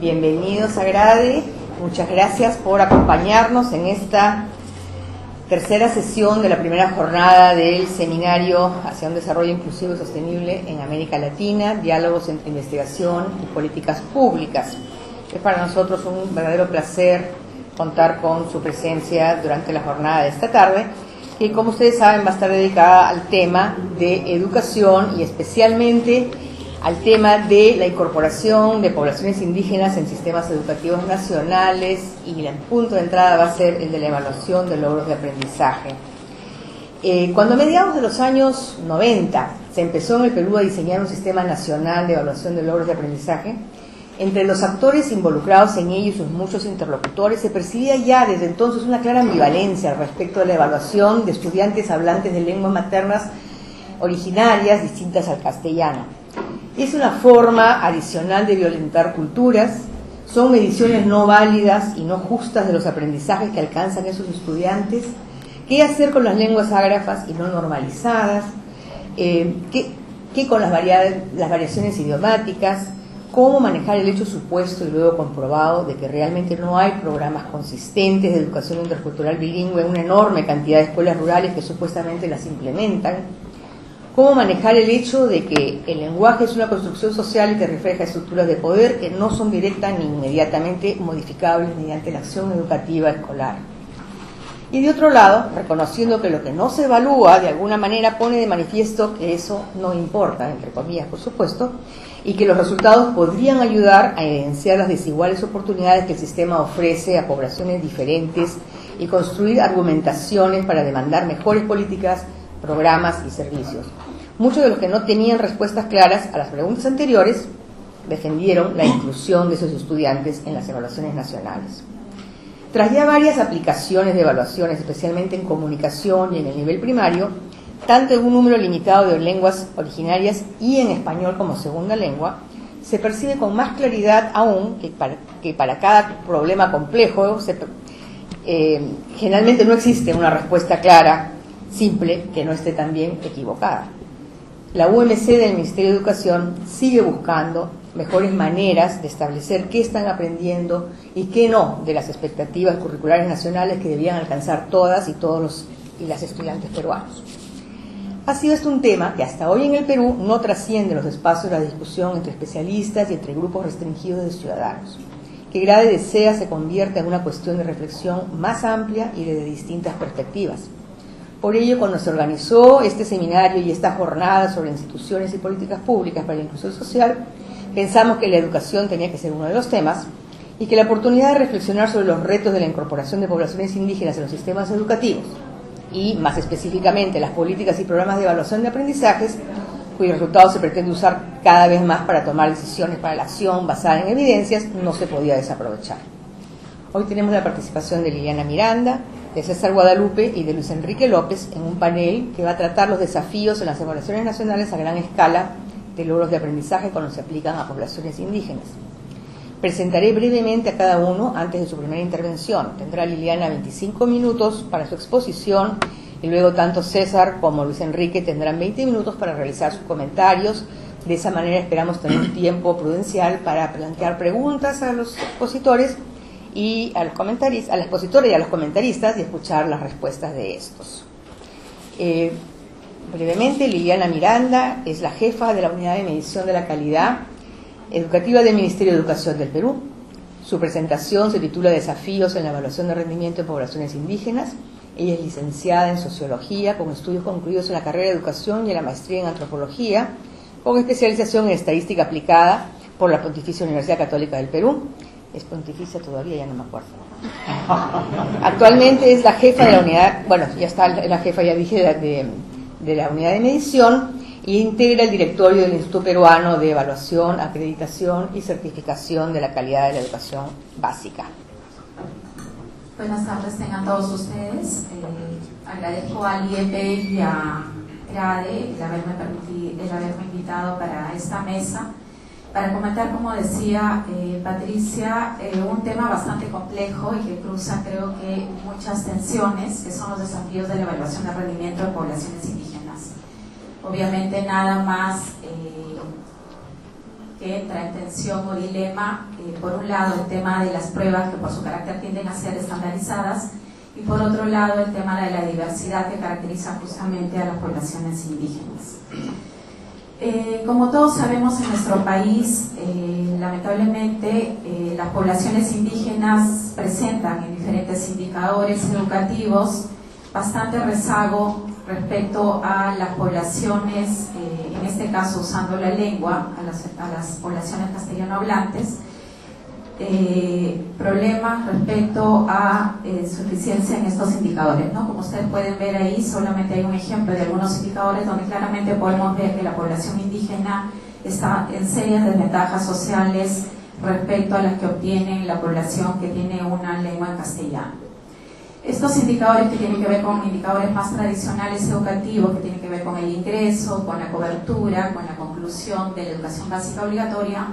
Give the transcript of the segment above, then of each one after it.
Bienvenidos a Grade, muchas gracias por acompañarnos en esta tercera sesión de la primera jornada del seminario hacia un desarrollo inclusivo y sostenible en América Latina, diálogos entre investigación y políticas públicas. Es para nosotros un verdadero placer contar con su presencia durante la jornada de esta tarde, que como ustedes saben va a estar dedicada al tema de educación y especialmente al tema de la incorporación de poblaciones indígenas en sistemas educativos nacionales, y el punto de entrada va a ser el de la evaluación de logros de aprendizaje. Cuando a mediados de los años 90 se empezó en el Perú a diseñar un sistema nacional de evaluación de logros de aprendizaje, entre los actores involucrados en ello y sus muchos interlocutores se percibía ya desde entonces una clara ambivalencia respecto de la evaluación de estudiantes hablantes de lenguas maternas originarias distintas al castellano. Es una forma adicional de violentar culturas, son mediciones no válidas y no justas de los aprendizajes que alcanzan esos estudiantes. ¿Qué hacer con las lenguas ágrafas y no normalizadas? ¿Qué con las variaciones idiomáticas? ¿Cómo manejar el hecho supuesto y luego comprobado de que realmente no hay programas consistentes de educación intercultural bilingüe en una enorme cantidad de escuelas rurales que supuestamente las implementan? ¿Cómo manejar el hecho de que el lenguaje es una construcción social y que refleja estructuras de poder que no son directas ni inmediatamente modificables mediante la acción educativa escolar? Y de otro lado, reconociendo que lo que no se evalúa de alguna manera pone de manifiesto que eso no importa, entre comillas por supuesto, y que los resultados podrían ayudar a evidenciar las desiguales oportunidades que el sistema ofrece a poblaciones diferentes y construir argumentaciones para demandar mejores políticas, programas y servicios. Muchos de los que no tenían respuestas claras a las preguntas anteriores defendieron la inclusión de esos estudiantes en las evaluaciones nacionales. Tras ya varias aplicaciones de evaluaciones, especialmente en comunicación y en el nivel primario, tanto en un número limitado de lenguas originarias y en español como segunda lengua, se percibe con más claridad aún que para cada problema complejo generalmente no existe una respuesta clara, simple, que no esté también equivocada. La UMC del Ministerio de Educación sigue buscando mejores maneras de establecer qué están aprendiendo y qué no de las expectativas curriculares nacionales que debían alcanzar todas y todos las estudiantes peruanos. Ha sido este un tema que hasta hoy en el Perú no trasciende los espacios de la discusión entre especialistas y entre grupos restringidos de ciudadanos, que Grade desea se convierta en una cuestión de reflexión más amplia y desde distintas perspectivas. Por ello, cuando se organizó este seminario y esta jornada sobre instituciones y políticas públicas para la inclusión social, pensamos que la educación tenía que ser uno de los temas y que la oportunidad de reflexionar sobre los retos de la incorporación de poblaciones indígenas en los sistemas educativos y, más específicamente, las políticas y programas de evaluación de aprendizajes, cuyos resultados se pretende usar cada vez más para tomar decisiones para la acción basada en evidencias, no se podía desaprovechar. Hoy tenemos la participación de Liliana Miranda, de César Guadalupe y de Luis Enrique López en un panel que va a tratar los desafíos en las evaluaciones nacionales a gran escala de logros de aprendizaje cuando se aplican a poblaciones indígenas. Presentaré brevemente a cada uno antes de su primera intervención. Tendrá Liliana 25 minutos para su exposición y luego tanto César como Luis Enrique tendrán 20 minutos para realizar sus comentarios. De esa manera esperamos tener un tiempo prudencial para plantear preguntas a los expositores y a los comentaristas, al expositor y a los comentaristas, y escuchar las respuestas de estos. Brevemente, Liliana Miranda es la jefa de la Unidad de Medición de la Calidad Educativa del Ministerio de Educación del Perú. Su presentación se titula Desafíos en la evaluación de rendimiento en poblaciones indígenas. Ella es licenciada en Sociología, con estudios concluidos en la carrera de Educación y en la maestría en Antropología, con especialización en Estadística Aplicada por la Pontificia Universidad Católica del Perú. Es pontificia todavía, ya no me acuerdo. Actualmente es la jefa de la unidad, bueno, ya está la jefa, ya dije, de la unidad de medición, y integra el directorio del Instituto Peruano de Evaluación, Acreditación y Certificación de la Calidad de la Educación Básica. Buenas tardes tengan todos ustedes. Agradezco al IEP y a Grade el haberme invitado para esta mesa, para comentar, como decía Patricia, un tema bastante complejo y que cruza, creo que, muchas tensiones, que son los desafíos de la evaluación de rendimiento de poblaciones indígenas. Obviamente nada más que entra en tensión o dilema, por un lado el tema de las pruebas que por su carácter tienden a ser estandarizadas y por otro lado el tema de la diversidad que caracteriza justamente a las poblaciones indígenas. Como todos sabemos en nuestro país, lamentablemente las poblaciones indígenas presentan en diferentes indicadores educativos bastante rezago respecto a las poblaciones, en este caso usando la lengua, a las poblaciones castellano hablantes, problemas respecto a suficiencia en estos indicadores, ¿no? Como ustedes pueden ver ahí, solamente hay un ejemplo de algunos indicadores donde claramente podemos ver que la población indígena está en serias desventajas sociales respecto a las que obtiene la población que tiene una lengua en castellano. Estos indicadores que tienen que ver con indicadores más tradicionales educativos, que tienen que ver con el ingreso, con la cobertura, con la conclusión de la educación básica obligatoria,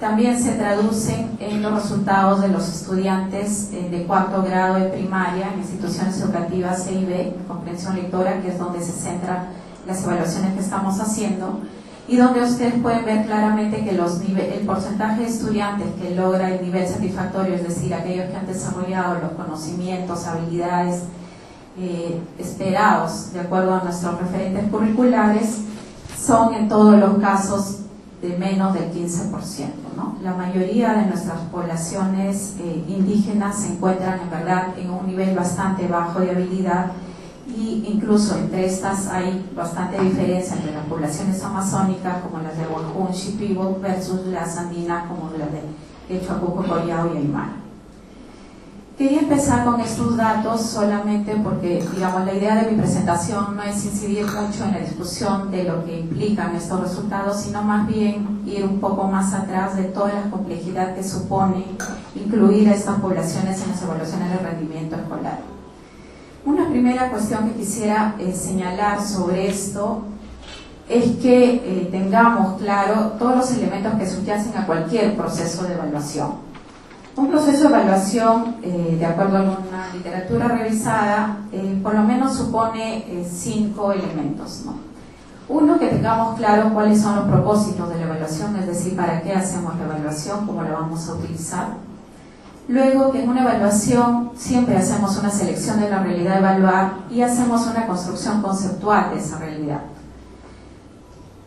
también se traducen en los resultados de los estudiantes de cuarto grado de primaria en instituciones educativas C y B, comprensión lectora, que es donde se centran las evaluaciones que estamos haciendo, y donde ustedes pueden ver claramente que el porcentaje de estudiantes que logra el nivel satisfactorio, es decir, aquellos que han desarrollado los conocimientos, habilidades esperados de acuerdo a nuestros referentes curriculares, son en todos los casos de menos del 15%, ¿no? La mayoría de nuestras poblaciones indígenas se encuentran en verdad en un nivel bastante bajo de habilidad, y incluso entre estas hay bastante diferencia entre las poblaciones amazónicas como las de Huajún, Shipibo versus las andinas como las de Quechua, Collao y Aymara. Quería empezar con estos datos solamente porque, digamos, la idea de mi presentación no es incidir mucho en la discusión de lo que implican estos resultados, sino más bien ir un poco más atrás de toda la complejidad que supone incluir a estas poblaciones en las evaluaciones de rendimiento escolar. Una primera cuestión que quisiera señalar sobre esto es que tengamos claro todos los elementos que subyacen a cualquier proceso de evaluación. Un proceso de evaluación, de acuerdo a una literatura revisada, por lo menos supone 5 elementos, ¿no? Uno, que tengamos claro cuáles son los propósitos de la evaluación, es decir, para qué hacemos la evaluación, cómo la vamos a utilizar. Luego, que en una evaluación siempre hacemos una selección de la realidad a evaluar y hacemos una construcción conceptual de esa realidad.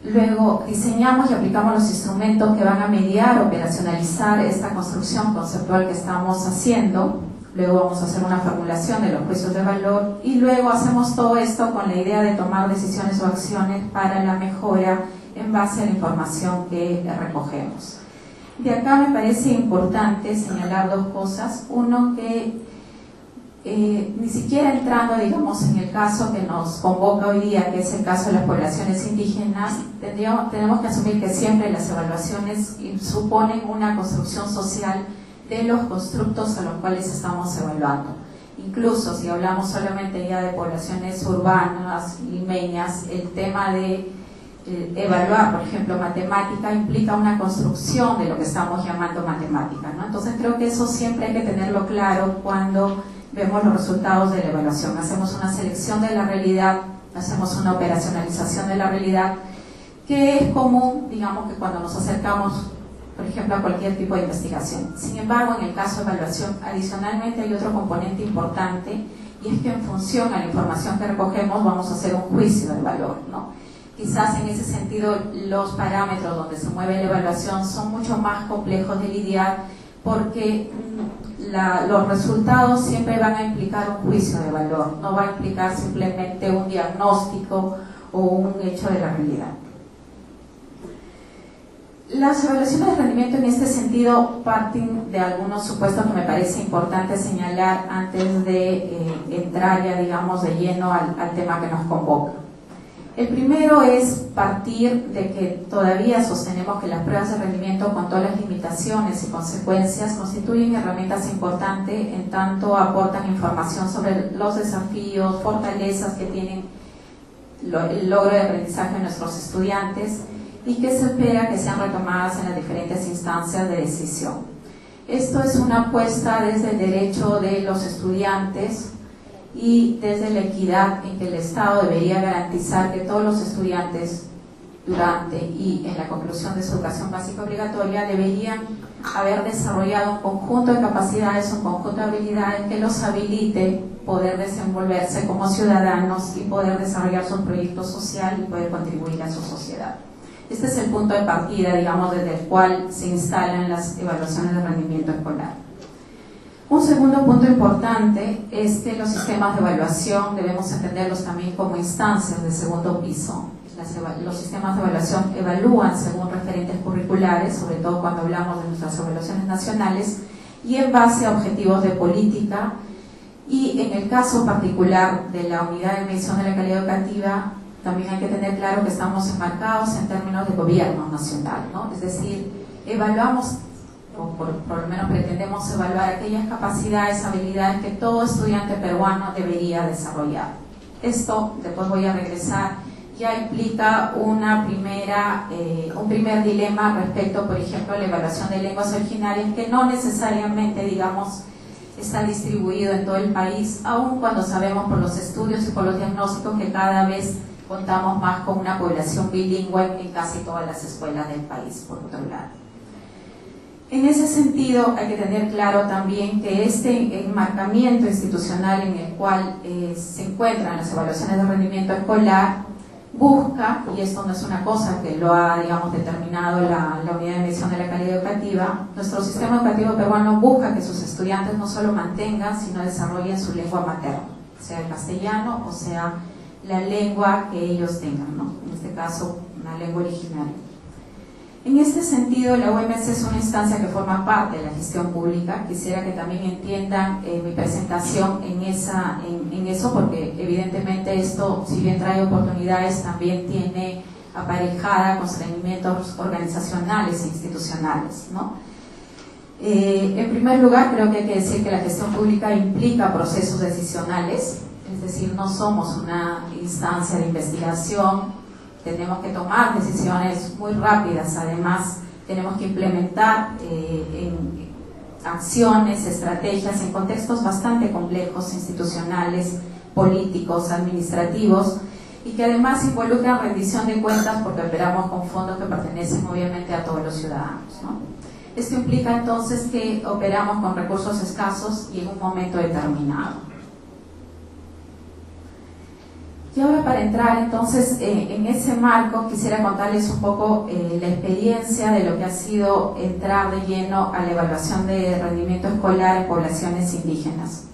Luego, diseñamos y aplicamos los instrumentos que van a mediar, operacionalizar esta construcción conceptual que estamos haciendo. Luego vamos a hacer una formulación de los juicios de valor y luego hacemos todo esto con la idea de tomar decisiones o acciones para la mejora en base a la información que recogemos. De acá me parece importante señalar 2 cosas. Uno, que ni siquiera entrando, digamos, en el caso que nos convoca hoy día, que es el caso de las poblaciones indígenas, tenemos que asumir que siempre las evaluaciones suponen una construcción social de los constructos a los cuales estamos evaluando. Incluso si hablamos solamente ya de poblaciones urbanas, limeñas, el tema de evaluar, por ejemplo, matemática implica una construcción de lo que estamos llamando matemática, ¿no? Entonces creo que eso siempre hay que tenerlo claro cuando vemos los resultados de la evaluación. Hacemos una selección de la realidad, hacemos una operacionalización de la realidad, que es común, digamos, que cuando nos acercamos, por ejemplo, a cualquier tipo de investigación. Sin embargo, en el caso de evaluación, adicionalmente hay otro componente importante, y es que en función a la información que recogemos vamos a hacer un juicio de valor, ¿no? Quizás en ese sentido los parámetros donde se mueve la evaluación son mucho más complejos de lidiar, porque los resultados siempre van a implicar un juicio de valor, no va a implicar simplemente un diagnóstico o un hecho de la realidad. Las evaluaciones de rendimiento en este sentido parten de algunos supuestos que me parece importante señalar antes de entrar ya, digamos, de lleno al tema que nos convoca. El primero es partir de que todavía sostenemos que las pruebas de rendimiento, con todas las limitaciones y consecuencias, constituyen herramientas importantes en tanto aportan información sobre los desafíos, fortalezas que tienen el logro de aprendizaje de nuestros estudiantes y que se espera que sean retomadas en las diferentes instancias de decisión. Esto es una apuesta desde el derecho de los estudiantes y desde la equidad en que el Estado debería garantizar que todos los estudiantes durante y en la conclusión de su educación básica obligatoria deberían haber desarrollado un conjunto de capacidades, un conjunto de habilidades que los habilite poder desenvolverse como ciudadanos y poder desarrollar su proyecto social y poder contribuir a su sociedad. Este es el punto de partida, digamos, desde el cual se instalan las evaluaciones de rendimiento escolar. Un segundo punto importante es que los sistemas de evaluación debemos entenderlos también como instancias de segundo piso. Los sistemas de evaluación evalúan según referentes curriculares, sobre todo cuando hablamos de nuestras evaluaciones nacionales, y en base a objetivos de política, y en el caso particular de la unidad de medición de la calidad educativa, también hay que tener claro que estamos enmarcados en términos de gobierno nacional, ¿no? Es decir, evaluamos, o por lo menos pretendemos evaluar aquellas capacidades, habilidades que todo estudiante peruano debería desarrollar. Esto, después voy a regresar, ya implica un primer dilema respecto, por ejemplo, a la evaluación de lenguas originarias, que no necesariamente, digamos, está distribuido en todo el país, aun cuando sabemos por los estudios y por los diagnósticos que cada vez contamos más con una población bilingüe en casi todas las escuelas del país, por otro lado. En ese sentido, hay que tener claro también que este enmarcamiento institucional en el cual se encuentran las evaluaciones de rendimiento escolar busca, y esto no es una cosa que lo ha, digamos, determinado la unidad de medición de la calidad educativa, nuestro sistema educativo peruano busca que sus estudiantes no solo mantengan, sino desarrollen su lengua materna, sea el castellano o sea la lengua que ellos tengan, ¿no? En este caso, una lengua originaria. En este sentido, la UMS es una instancia que forma parte de la gestión pública. Quisiera que también entiendan mi presentación en eso, porque evidentemente esto, si bien trae oportunidades, también tiene aparejada constreñimientos organizacionales e institucionales, ¿no? En primer lugar, creo que hay que decir que la gestión pública implica procesos decisionales, es decir, no somos una instancia de investigación. Tenemos que tomar decisiones muy rápidas, además tenemos que implementar acciones, estrategias en contextos bastante complejos, institucionales, políticos, administrativos, y que además involucran rendición de cuentas porque operamos con fondos que pertenecen obviamente a todos los ciudadanos, ¿no? Esto implica entonces que operamos con recursos escasos y en un momento determinado. Y ahora, para entrar entonces en ese marco, quisiera contarles un poco la experiencia de lo que ha sido entrar de lleno a la evaluación de rendimiento escolar en poblaciones indígenas.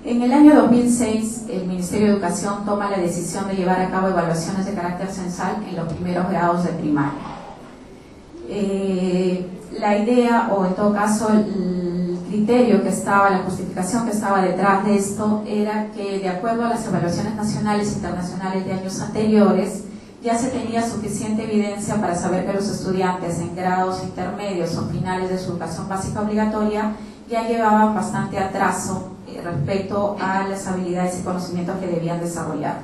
En el año 2006, el Ministerio de Educación toma la decisión de llevar a cabo evaluaciones de carácter censal en los primeros grados de primaria. La idea, o en todo caso el criterio que estaba, la justificación que estaba detrás de esto, era que de acuerdo a las evaluaciones nacionales e internacionales de años anteriores, ya se tenía suficiente evidencia para saber que los estudiantes en grados intermedios o finales de su educación básica obligatoria ya llevaban bastante atraso respecto a las habilidades y conocimientos que debían desarrollar.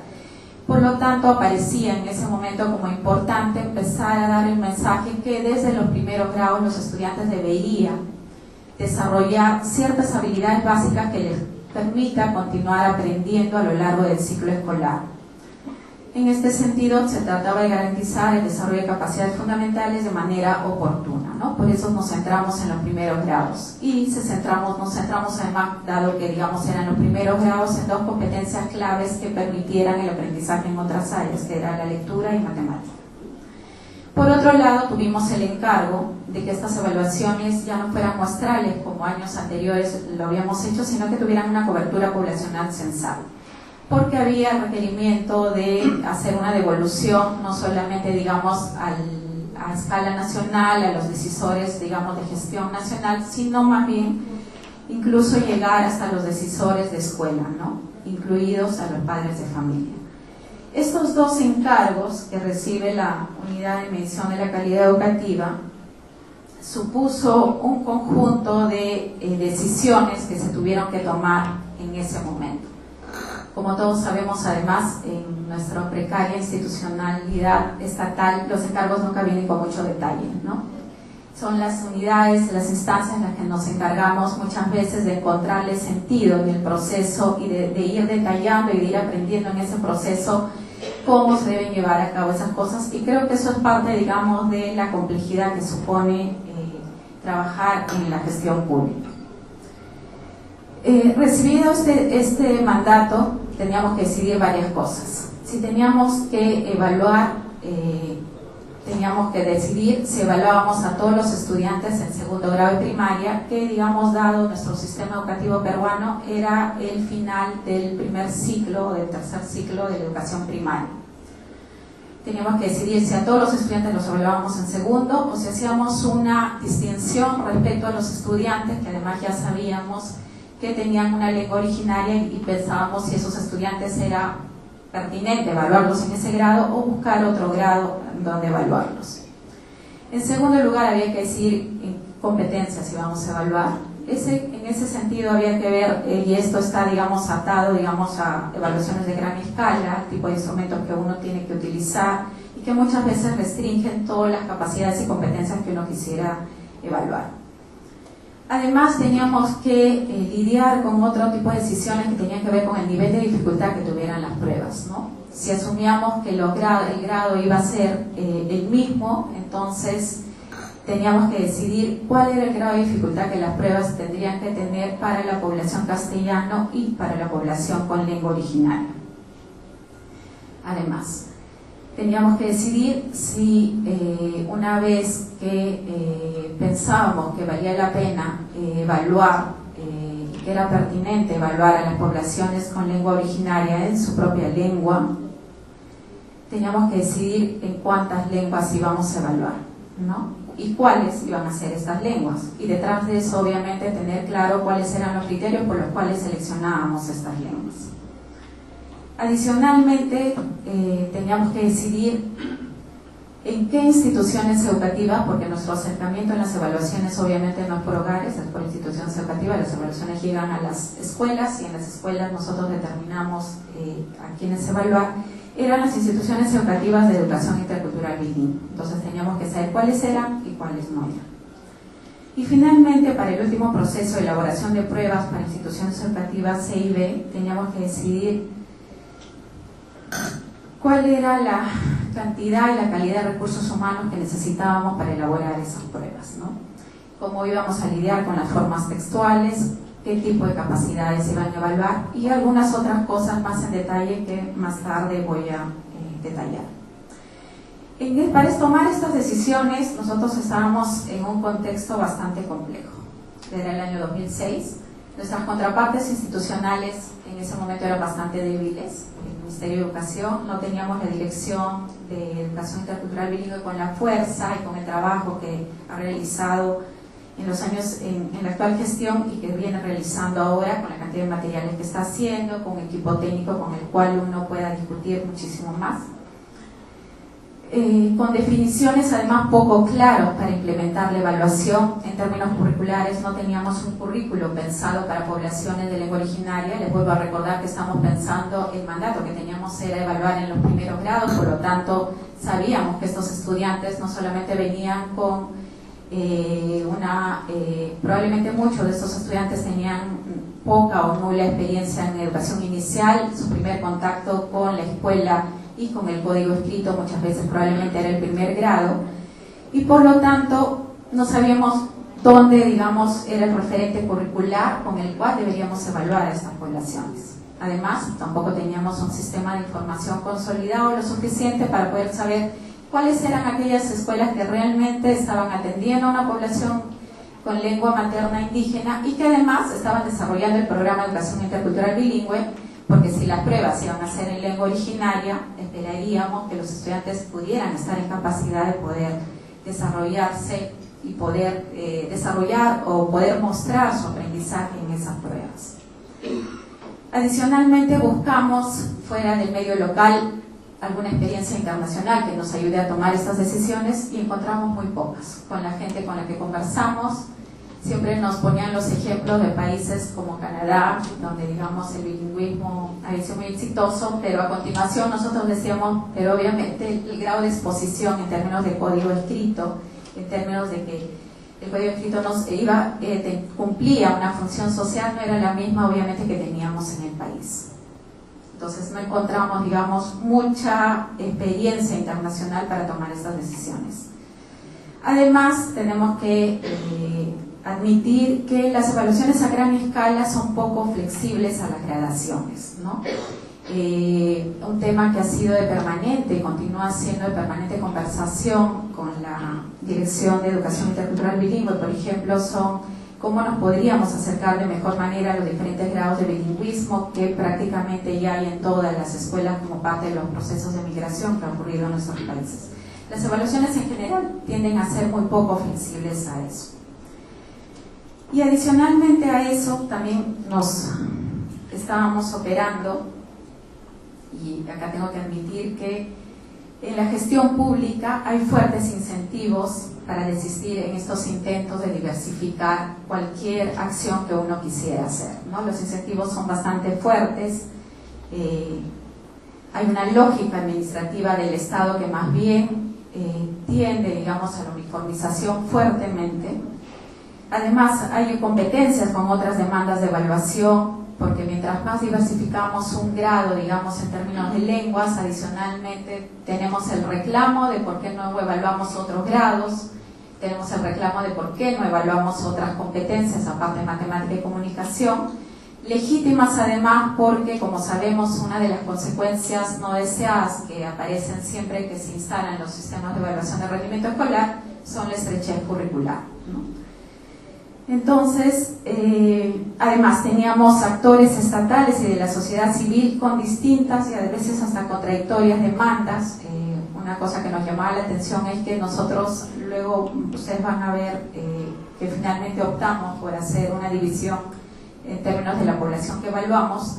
Por lo tanto, aparecía en ese momento como importante empezar a dar el mensaje que desde los primeros grados los estudiantes deberían desarrollar ciertas habilidades básicas que les permita continuar aprendiendo a lo largo del ciclo escolar. En este sentido, se trataba de garantizar el desarrollo de capacidades fundamentales de manera oportuna, ¿no? Por eso nos centramos en los primeros grados. Y nos centramos además, dado que digamos eran los primeros grados, en dos competencias claves que permitieran el aprendizaje en otras áreas, que era la lectura y matemática. Por otro lado, tuvimos el encargo de que estas evaluaciones ya no fueran muestrales como años anteriores lo habíamos hecho, sino que tuvieran una cobertura poblacional censal, porque había el requerimiento de hacer una devolución, no solamente, digamos, a escala nacional, a los decisores, digamos, de gestión nacional, sino más bien incluso llegar hasta los decisores de escuela, ¿no? Incluidos a los padres de familia. Estos dos encargos que recibe la unidad de medición de la calidad educativa supuso un conjunto de decisiones que se tuvieron que tomar en ese momento. Como todos sabemos, además, en nuestra precaria institucionalidad estatal, los encargos nunca vienen con mucho detalle, ¿no? Son las unidades, las instancias en las que nos encargamos muchas veces de encontrarle sentido en el proceso y de ir detallando y de ir aprendiendo en ese proceso cómo se deben llevar a cabo esas cosas, y creo que eso es parte, digamos, de la complejidad que supone trabajar en la gestión pública. Recibido este mandato, teníamos que decidir varias cosas. Si teníamos que evaluar, teníamos que decidir si evaluábamos a todos los estudiantes en segundo grado de primaria, que, digamos, dado nuestro sistema educativo peruano, era el final del primer ciclo o del tercer ciclo de la educación primaria. Teníamos que decidir si a todos los estudiantes los evaluábamos en segundo o si hacíamos una distinción respecto a los estudiantes que además ya sabíamos que tenían una lengua originaria y pensábamos si esos estudiantes era pertinente evaluarlos en ese grado o buscar otro grado donde evaluarlos. En segundo lugar, había que decidir en competencias íbamos a evaluar. En ese sentido había que ver, y esto está, digamos, atado, digamos, a evaluaciones de gran escala, tipo de instrumentos que uno tiene que utilizar y que muchas veces restringen todas las capacidades y competencias que uno quisiera evaluar. Además, teníamos que lidiar con otro tipo de decisiones que tenían que ver con el nivel de dificultad que tuvieran las pruebas, ¿no? Si asumíamos que el grado iba a ser el mismo, entonces teníamos que decidir cuál era el grado de dificultad que las pruebas tendrían que tener para la población castellano y para la población con lengua originaria. Además, teníamos que decidir si una vez que pensábamos que valía la pena evaluar, que era pertinente evaluar a las poblaciones con lengua originaria en su propia lengua, teníamos que decidir en cuántas lenguas íbamos a evaluar, ¿no? Y cuáles iban a ser estas lenguas. Y detrás de eso, obviamente, tener claro cuáles eran los criterios por los cuales seleccionábamos estas lenguas. Adicionalmente, teníamos que decidir en qué instituciones educativas, porque nuestro acercamiento en las evaluaciones obviamente no es por hogares, es por instituciones educativas. Las evaluaciones llegan a las escuelas y en las escuelas nosotros determinamos a quiénes evaluar. Eran las instituciones educativas de educación intercultural bilingüe. Entonces teníamos que saber cuáles eran y cuáles no eran. Y finalmente, para el último proceso de elaboración de pruebas para instituciones educativas C y B, teníamos que decidir cuál era la cantidad y la calidad de recursos humanos que necesitábamos para elaborar esas pruebas, ¿no? Cómo íbamos a lidiar con las formas textuales, qué tipo de capacidades iban a evaluar y algunas otras cosas más en detalle que más tarde voy a detallar. Para tomar estas decisiones, nosotros estábamos en un contexto bastante complejo. Era el año 2006. Nuestras contrapartes institucionales en ese momento eran bastante débiles. El Ministerio de Educación, no teníamos la Dirección de Educación Intercultural Bilingüe con la fuerza y con el trabajo que ha realizado en los años, en la actual gestión y que viene realizando ahora con la cantidad de materiales que está haciendo, con equipo técnico con el cual uno pueda discutir muchísimo más. Con definiciones además poco claras para implementar la evaluación en términos curriculares. No teníamos un currículo pensado para poblaciones de lengua originaria. Les vuelvo a recordar que estamos pensando, el mandato que teníamos era evaluar en los primeros grados, por lo tanto sabíamos que estos estudiantes no solamente venían con probablemente muchos de estos estudiantes tenían poca o nula experiencia en educación inicial, su primer contacto con la escuela y con el código escrito muchas veces probablemente era el primer grado, y por lo tanto no sabíamos dónde, digamos, era el referente curricular con el cual deberíamos evaluar a estas poblaciones. Además, tampoco teníamos un sistema de información consolidado lo suficiente para poder saber cuáles eran aquellas escuelas que realmente estaban atendiendo a una población con lengua materna indígena y que además estaban desarrollando el programa de educación intercultural bilingüe, porque si las pruebas iban a ser en lengua originaria, esperaríamos que los estudiantes pudieran estar en capacidad de poder desarrollarse y poder desarrollar o poder mostrar su aprendizaje en esas pruebas. Adicionalmente, buscamos fuera del medio local alguna experiencia internacional que nos ayude a tomar estas decisiones y encontramos muy pocas. Con la gente con la que conversamos, siempre nos ponían los ejemplos de países como Canadá, donde, digamos, el bilingüismo ha sido muy exitoso, pero a continuación nosotros decíamos, pero obviamente el grado de exposición en términos de código escrito, en términos de que el código escrito cumplía una función social, no era la misma obviamente que teníamos en el país. Entonces no encontramos, digamos, mucha experiencia internacional para tomar estas decisiones. Además, tenemos que admitir que las evaluaciones a gran escala son poco flexibles a las gradaciones, ¿no? Un tema que ha sido de permanente y continúa siendo de permanente conversación con la Dirección de Educación Intercultural Bilingüe, por ejemplo, son cómo nos podríamos acercar de mejor manera a los diferentes grados de bilingüismo que prácticamente ya hay en todas las escuelas como parte de los procesos de migración que han ocurrido en nuestros países. Las evaluaciones en general tienden a ser muy poco flexibles a eso. Y adicionalmente a eso también nos estábamos operando, y acá tengo que admitir que en la gestión pública hay fuertes incentivos para desistir en estos intentos de diversificar cualquier acción que uno quisiera hacer, ¿no? Los incentivos son bastante fuertes, hay una lógica administrativa del Estado que más bien tiende, digamos, a la uniformización fuertemente. Además, hay competencias con otras demandas de evaluación, porque mientras más diversificamos un grado, digamos, en términos de lenguas, adicionalmente tenemos el reclamo de por qué no evaluamos otros grados, tenemos el reclamo de por qué no evaluamos otras competencias, aparte de matemática y comunicación, legítimas además porque, como sabemos, una de las consecuencias no deseadas que aparecen siempre que se instalan los sistemas de evaluación de rendimiento escolar son la estrechez curricular, ¿no? Entonces, además teníamos actores estatales y de la sociedad civil con distintas y a veces hasta contradictorias demandas. Una cosa que nos llamaba la atención es que nosotros, luego ustedes van a ver que finalmente optamos por hacer una división en términos de la población que evaluamos,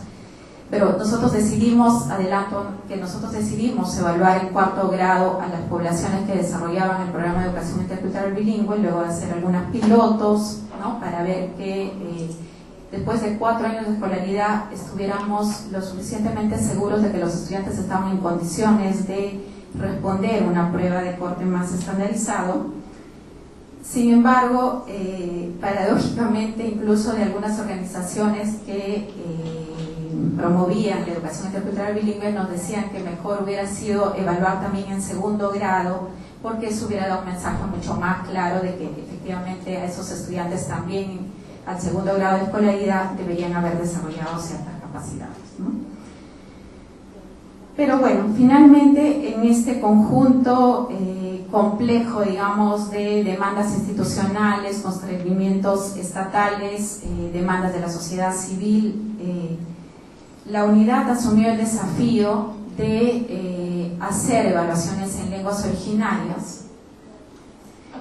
pero nosotros decidimos, adelanto, que nosotros decidimos evaluar en cuarto grado a las poblaciones que desarrollaban el programa de educación intercultural bilingüe, luego de hacer algunos pilotos, ¿no? Para ver que después de 4 años de escolaridad estuviéramos lo suficientemente seguros de que los estudiantes estaban en condiciones de responder una prueba de corte más estandarizado. Sin embargo, paradójicamente, incluso de algunas organizaciones que promovían la educación intercultural bilingüe nos decían que mejor hubiera sido evaluar también en segundo grado, porque eso hubiera dado un mensaje mucho más claro de que efectivamente a esos estudiantes también al segundo grado de escolaridad deberían haber desarrollado ciertas capacidades, ¿no? Pero bueno, finalmente en este conjunto complejo, digamos, de demandas institucionales, constreñimientos estatales, demandas de la sociedad civil, la unidad asumió el desafío de hacer evaluaciones en lenguas originarias,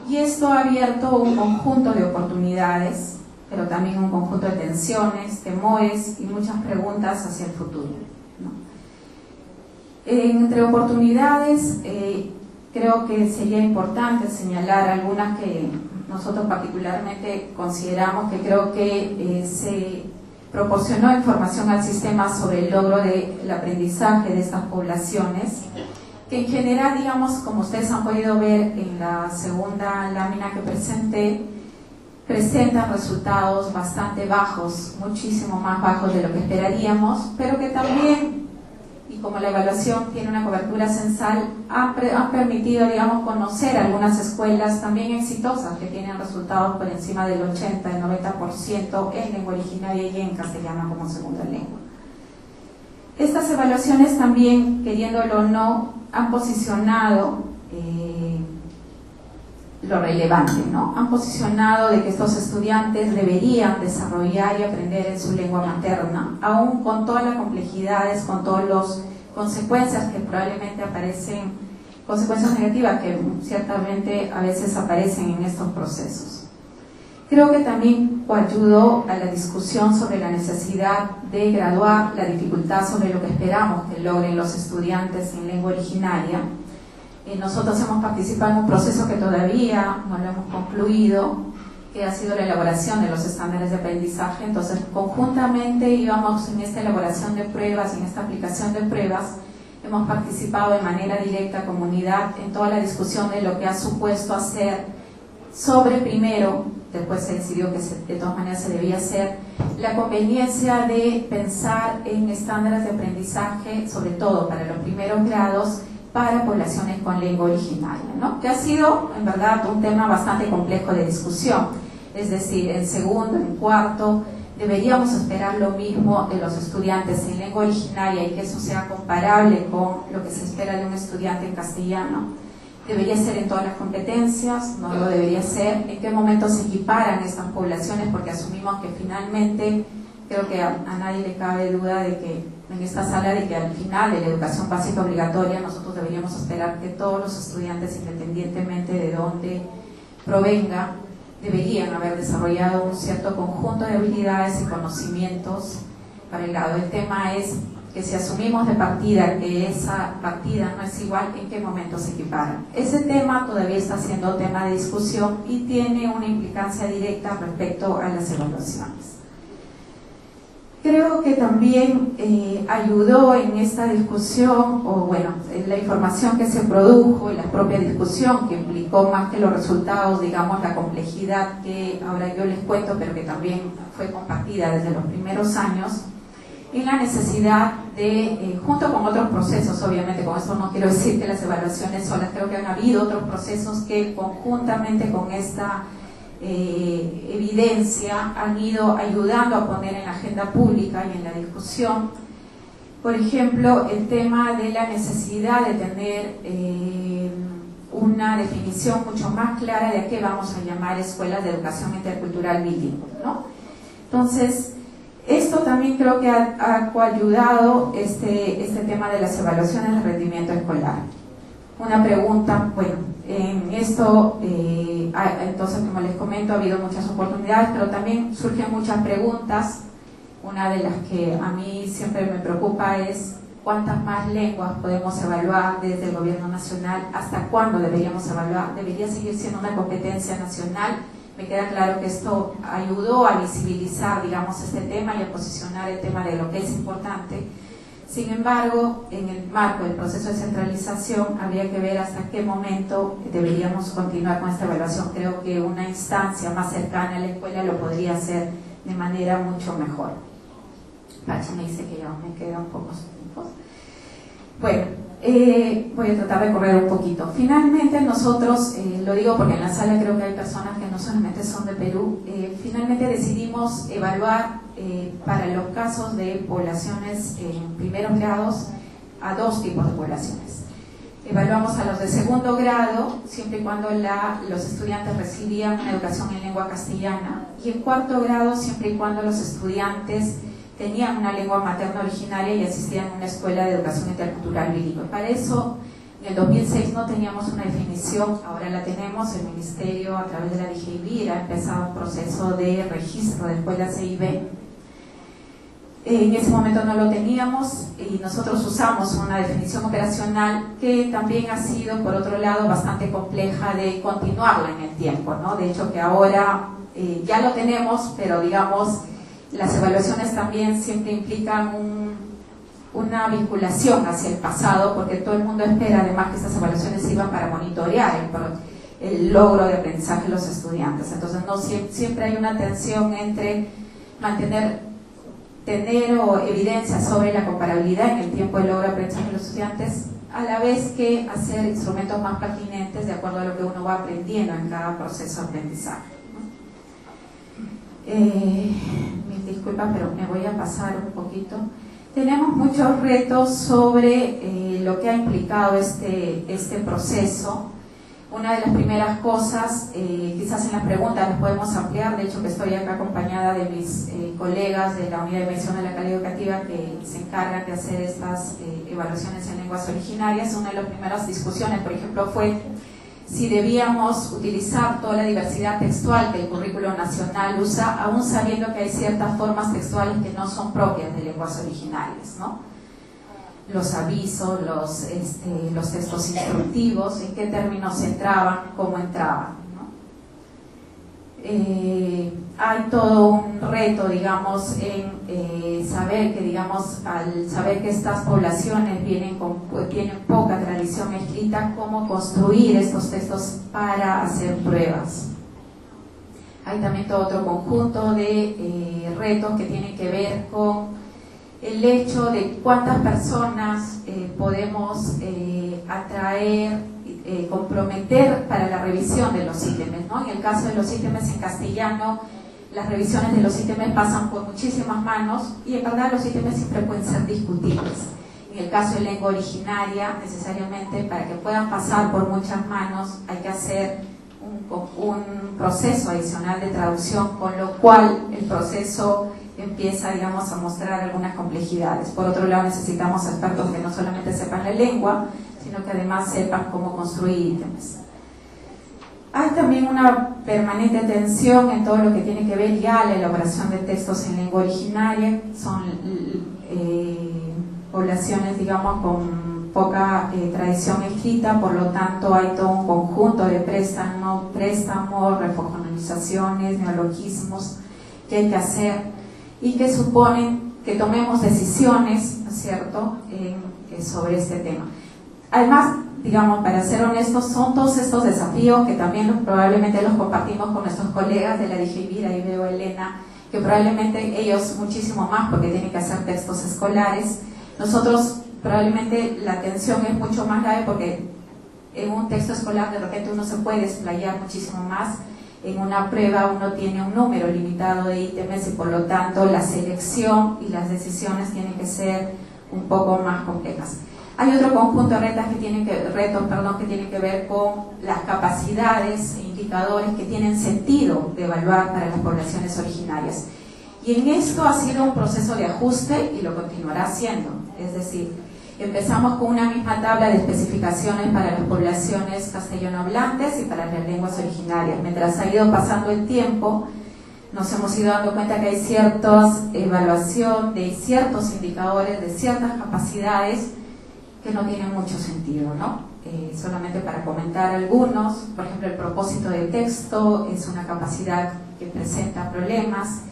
y esto ha abierto un conjunto de oportunidades, pero también un conjunto de tensiones, temores y muchas preguntas hacia el futuro, ¿no? Entre oportunidades, creo que sería importante señalar algunas que nosotros particularmente consideramos, que creo que se proporcionó información al sistema sobre el logro del aprendizaje de estas poblaciones, que en general, digamos, como ustedes han podido ver en la segunda lámina que presenté, presentan resultados bastante bajos, muchísimo más bajos de lo que esperaríamos, pero que también, y como la evaluación tiene una cobertura censal, ha permitido, digamos, conocer algunas escuelas también exitosas que tienen resultados por encima del 80, del 90% en lengua originaria y en castellano como segunda lengua. Estas evaluaciones también, queriéndolo o no, han posicionado lo relevante, ¿no? Han posicionado de que estos estudiantes deberían desarrollar y aprender en su lengua materna, aún con todas las complejidades, con todas las consecuencias que probablemente aparecen, consecuencias negativas que ciertamente a veces aparecen en estos procesos. Creo que también ayudó a la discusión sobre la necesidad de graduar, la dificultad sobre lo que esperamos que logren los estudiantes en lengua originaria. Nosotros hemos participado en un proceso que todavía no lo hemos concluido, que ha sido la elaboración de los estándares de aprendizaje. Entonces, conjuntamente íbamos en esta elaboración de pruebas y en esta aplicación de pruebas. Hemos participado de manera directa, comunidad, en toda la discusión de lo que ha supuesto hacer sobre, primero, después se decidió que de todas maneras se debía hacer, la conveniencia de pensar en estándares de aprendizaje, sobre todo para los primeros grados, para poblaciones con lengua originaria, ¿no? Que ha sido, en verdad, un tema bastante complejo de discusión. Es decir, en segundo, en cuarto, deberíamos esperar lo mismo de los estudiantes en lengua originaria y que eso sea comparable con lo que se espera de un estudiante en castellano. Debería ser en todas las competencias, no lo debería ser. ¿En qué momento se equiparan estas poblaciones? Porque asumimos que finalmente, creo que a nadie le cabe duda de que en esta sala, de que al final de la educación básica obligatoria nosotros deberíamos esperar que todos los estudiantes, independientemente de dónde provenga, deberían haber desarrollado un cierto conjunto de habilidades y conocimientos para el grado. El tema es que si asumimos de partida que esa partida no es igual, ¿en qué momento se equiparan? Ese tema todavía está siendo tema de discusión y tiene una implicancia directa respecto a las evaluaciones. Creo que también ayudó en esta discusión, o bueno, la información que se produjo y la propia discusión que implicó más que los resultados, digamos, la complejidad que ahora yo les cuento, pero que también fue compartida desde los primeros años, y la necesidad de, junto con otros procesos, obviamente con esto no quiero decir que las evaluaciones solas, creo que han habido otros procesos que conjuntamente con esta evidencia han ido ayudando a poner en la agenda pública y en la discusión, por ejemplo, el tema de la necesidad de tener una definición mucho más clara de a qué vamos a llamar escuelas de educación intercultural bilingüe, ¿no? Entonces, esto también creo que ha coayudado este tema de las evaluaciones de rendimiento escolar. Una pregunta, bueno, en esto, entonces como les comento, ha habido muchas oportunidades, pero también surgen muchas preguntas. Una de las que a mí siempre me preocupa es cuántas más lenguas podemos evaluar desde el gobierno nacional, hasta cuándo deberíamos evaluar, debería seguir siendo una competencia nacional. Me queda claro que esto ayudó a visibilizar, digamos, este tema y a posicionar el tema de lo que es importante. Sin embargo, en el marco del proceso de centralización, habría que ver hasta qué momento deberíamos continuar con esta evaluación. Creo que una instancia más cercana a la escuela lo podría hacer de manera mucho mejor. Pachi me dice que ya me quedan pocos tiempos. Bueno, voy a tratar de correr un poquito. Finalmente nosotros, lo digo porque en la sala creo que hay personas que no solamente son de Perú, finalmente decidimos evaluar para los casos de poblaciones en primeros grados a dos tipos de poblaciones. Evaluamos a los de segundo grado, siempre y cuando los estudiantes recibían una educación en lengua castellana, y en cuarto grado, siempre y cuando los estudiantes tenían una lengua materna originaria y asistían a una escuela de educación intercultural bilingüe. Para eso, en el 2006 no teníamos una definición, ahora la tenemos. El Ministerio, a través de la DGIB, ha empezado un proceso de registro de escuelas CIB. En ese momento no lo teníamos y nosotros usamos una definición operacional que también ha sido, por otro lado, bastante compleja de continuarla en el tiempo, ¿no? De hecho, que ahora ya lo tenemos, pero digamos, las evaluaciones también siempre implican una vinculación hacia el pasado, porque todo el mundo espera además que estas evaluaciones sirvan para monitorear el logro de aprendizaje de los estudiantes. Entonces no siempre hay una tensión entre tener evidencia sobre la comparabilidad en el tiempo del logro de aprendizaje de los estudiantes, a la vez que hacer instrumentos más pertinentes de acuerdo a lo que uno va aprendiendo en cada proceso de aprendizaje, ¿no? Mil disculpas, pero me voy a pasar un poquito. Tenemos muchos retos sobre lo que ha implicado este proceso. Una de las primeras cosas, quizás en las preguntas las podemos ampliar, de hecho que estoy acá acompañada de mis colegas de la Unidad de Medición de la Calidad Educativa que se encargan de hacer estas evaluaciones en lenguas originarias. Una de las primeras discusiones, por ejemplo, fue si debíamos utilizar toda la diversidad textual que el currículo nacional usa, aún sabiendo que hay ciertas formas textuales que no son propias de lenguas originarias, ¿no? Los avisos, los textos instructivos, en qué términos entraban, cómo entraban, ¿no? Hay todo un reto, digamos, en saber que, digamos, al saber que estas poblaciones tienen poca tradición escrita, cómo construir estos textos para hacer pruebas. Hay también todo otro conjunto de retos que tienen que ver con el hecho de cuántas personas podemos atraer, comprometer para la revisión de los ítems, ¿no? En el caso de los ítems en castellano, las revisiones de los ítems pasan por muchísimas manos y en verdad los ítems siempre pueden ser discutibles. En el caso de lengua originaria, necesariamente para que puedan pasar por muchas manos hay que hacer un proceso adicional de traducción, con lo cual el proceso empieza, digamos, a mostrar algunas complejidades. Por otro lado, necesitamos expertos que no solamente sepan la lengua, sino que además sepan cómo construir ítems. Hay también una permanente tensión en todo lo que tiene que ver ya la elaboración de textos en lengua originaria. Son poblaciones, digamos, con poca tradición escrita, por lo tanto hay todo un conjunto de préstamos, reformalizaciones, neologismos que hay que hacer y que suponen que tomemos decisiones, ¿no es cierto?, sobre este tema. Además, digamos, para ser honestos, son todos estos desafíos que también probablemente los compartimos con nuestros colegas de la DGIVIR. Ahí veo a Elena, que probablemente ellos muchísimo más porque tienen que hacer textos escolares. Nosotros probablemente la atención es mucho más grave porque en un texto escolar de repente uno se puede explayar muchísimo más. En una prueba uno tiene un número limitado de ítems y por lo tanto la selección y las decisiones tienen que ser un poco más complejas. Hay otro conjunto de retos que tienen que ver con las capacidades e indicadores que tienen sentido de evaluar para las poblaciones originarias. Y en esto ha sido un proceso de ajuste y lo continuará haciendo. Es decir, empezamos con una misma tabla de especificaciones para las poblaciones castellanohablantes y para las lenguas originarias. Mientras ha ido pasando el tiempo, nos hemos ido dando cuenta que hay cierta evaluación de ciertos indicadores, de ciertas capacidades que no tienen mucho sentido, ¿no? Solamente para comentar algunos, por ejemplo, el propósito del texto es una capacidad que presenta problemas.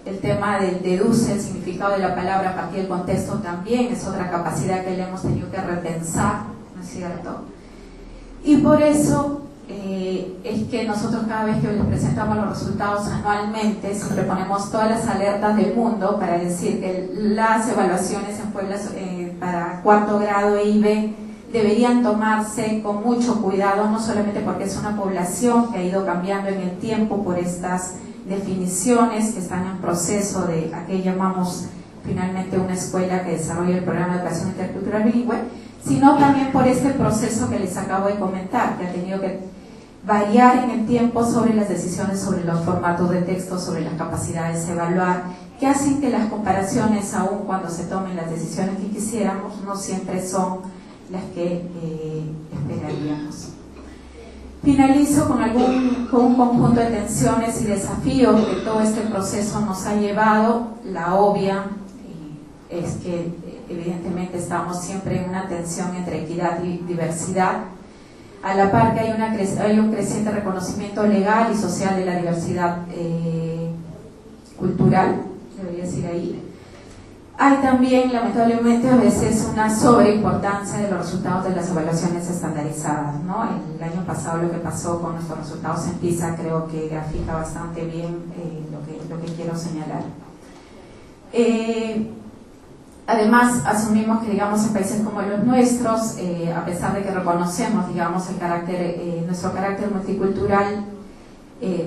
El tema del deduce el significado de la palabra a partir del contexto también es otra capacidad que le hemos tenido que repensar, ¿no es cierto? Y por eso es que nosotros cada vez que les presentamos los resultados anualmente siempre ponemos todas las alertas del mundo para decir que las evaluaciones en Puebla para cuarto grado E y B deberían tomarse con mucho cuidado, no solamente porque es una población que ha ido cambiando en el tiempo por estas definiciones que están en proceso de a qué llamamos finalmente una escuela que desarrolla el programa de educación intercultural bilingüe, sino también por este proceso que les acabo de comentar, que ha tenido que variar en el tiempo sobre las decisiones, sobre los formatos de texto, sobre las capacidades de evaluar, que hacen que las comparaciones, aun cuando se tomen las decisiones que quisiéramos, no siempre son las que esperaríamos. Finalizo con un conjunto de tensiones y desafíos que todo este proceso nos ha llevado. La obvia es que evidentemente estamos siempre en una tensión entre equidad y diversidad, a la par que hay un creciente reconocimiento legal y social de la diversidad cultural, debería decir ahí. Hay también, lamentablemente, a veces una sobreimportancia de los resultados de las evaluaciones estandarizadas, ¿no? El año pasado lo que pasó con nuestros resultados en PISA creo que grafica bastante bien lo que quiero señalar. Además, asumimos que, digamos, en países como los nuestros, a pesar de que reconocemos, digamos, nuestro carácter multicultural,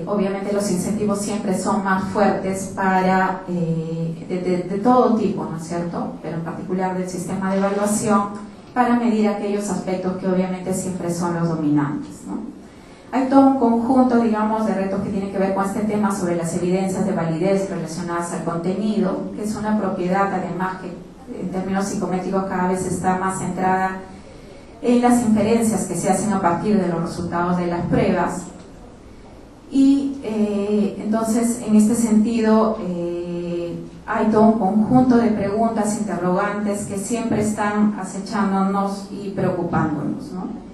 obviamente los incentivos siempre son más fuertes para de todo tipo, ¿no es cierto? Pero en particular del sistema de evaluación, para medir aquellos aspectos que obviamente siempre son los dominantes, ¿no? Hay todo un conjunto, digamos, de retos que tienen que ver con este tema sobre las evidencias de validez relacionadas al contenido, que es una propiedad además que en términos psicométricos cada vez está más centrada en las inferencias que se hacen a partir de los resultados de las pruebas. Y entonces, en este sentido, hay todo un conjunto de preguntas, interrogantes que siempre están acechándonos y preocupándonos, ¿no?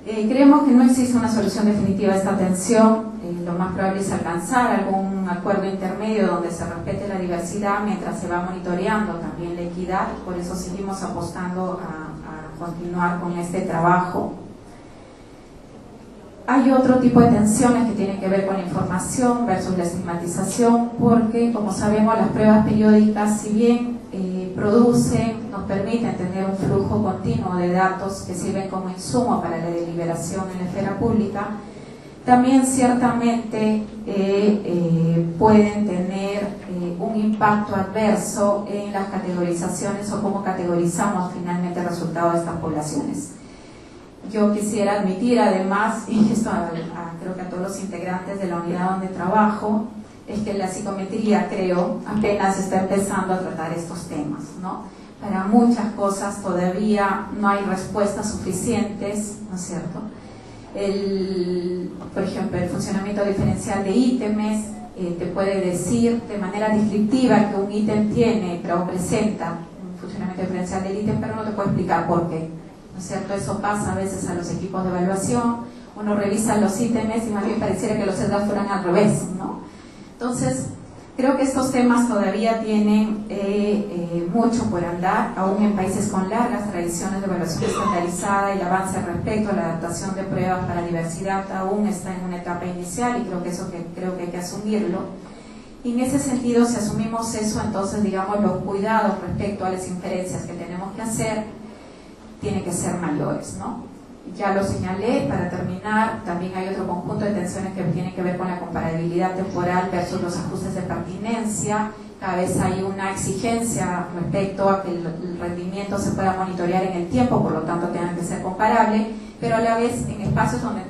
Creemos que no existe una solución definitiva a esta tensión. Lo más probable es alcanzar algún acuerdo intermedio donde se respete la diversidad mientras se va monitoreando también la equidad. Por eso seguimos apostando a continuar con este trabajo. Hay otro tipo de tensiones que tienen que ver con la información versus la estigmatización, porque como sabemos las pruebas periódicas, si bien nos permiten tener un flujo continuo de datos que sirven como insumo para la deliberación en la esfera pública, también ciertamente pueden tener un impacto adverso en las categorizaciones o cómo categorizamos finalmente el resultado de estas poblaciones. Yo quisiera admitir además, y esto creo que a todos los integrantes de la unidad donde trabajo, es que la psicometría, creo, apenas está empezando a tratar estos temas, ¿no? Para muchas cosas todavía no hay respuestas suficientes, ¿no es cierto? Por ejemplo, el funcionamiento diferencial de ítems te puede decir de manera descriptiva que un ítem tiene o presenta un funcionamiento diferencial del ítem, pero no te puede explicar por qué, ¿no es cierto? Eso pasa a veces a los equipos de evaluación, uno revisa los ítems y más bien pareciera que los sesgos fueran al revés, ¿no? Entonces, creo que estos temas todavía tienen mucho por andar, aún en países con largas tradiciones de evaluación estandarizada, y el avance respecto a la adaptación de pruebas para diversidad aún está en una etapa inicial, y creo que hay que asumirlo. Y en ese sentido, si asumimos eso, entonces, digamos, los cuidados respecto a las inferencias que tenemos que hacer tienen que ser mayores, ¿no? Ya lo señalé, para terminar, también hay otro conjunto de tensiones que tienen que ver con la comparabilidad temporal versus los ajustes de pertinencia. Cada vez hay una exigencia respecto a que el rendimiento se pueda monitorear en el tiempo, por lo tanto tenga que ser comparable, pero a la vez en espacios donde,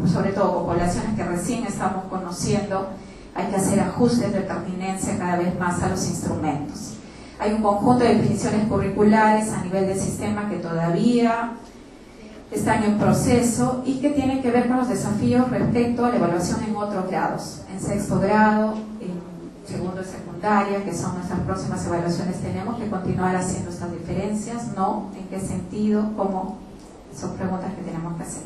sobre todo con poblaciones que recién estamos conociendo, hay que hacer ajustes de pertinencia cada vez más a los instrumentos. Hay un conjunto de definiciones curriculares a nivel del sistema que todavía están en proceso y que tienen que ver con los desafíos respecto a la evaluación en otros grados, en sexto grado, en segundo y secundaria, que son nuestras próximas evaluaciones. Tenemos que continuar haciendo estas diferencias, ¿no? ¿En qué sentido? ¿Cómo? Son preguntas que tenemos que hacer.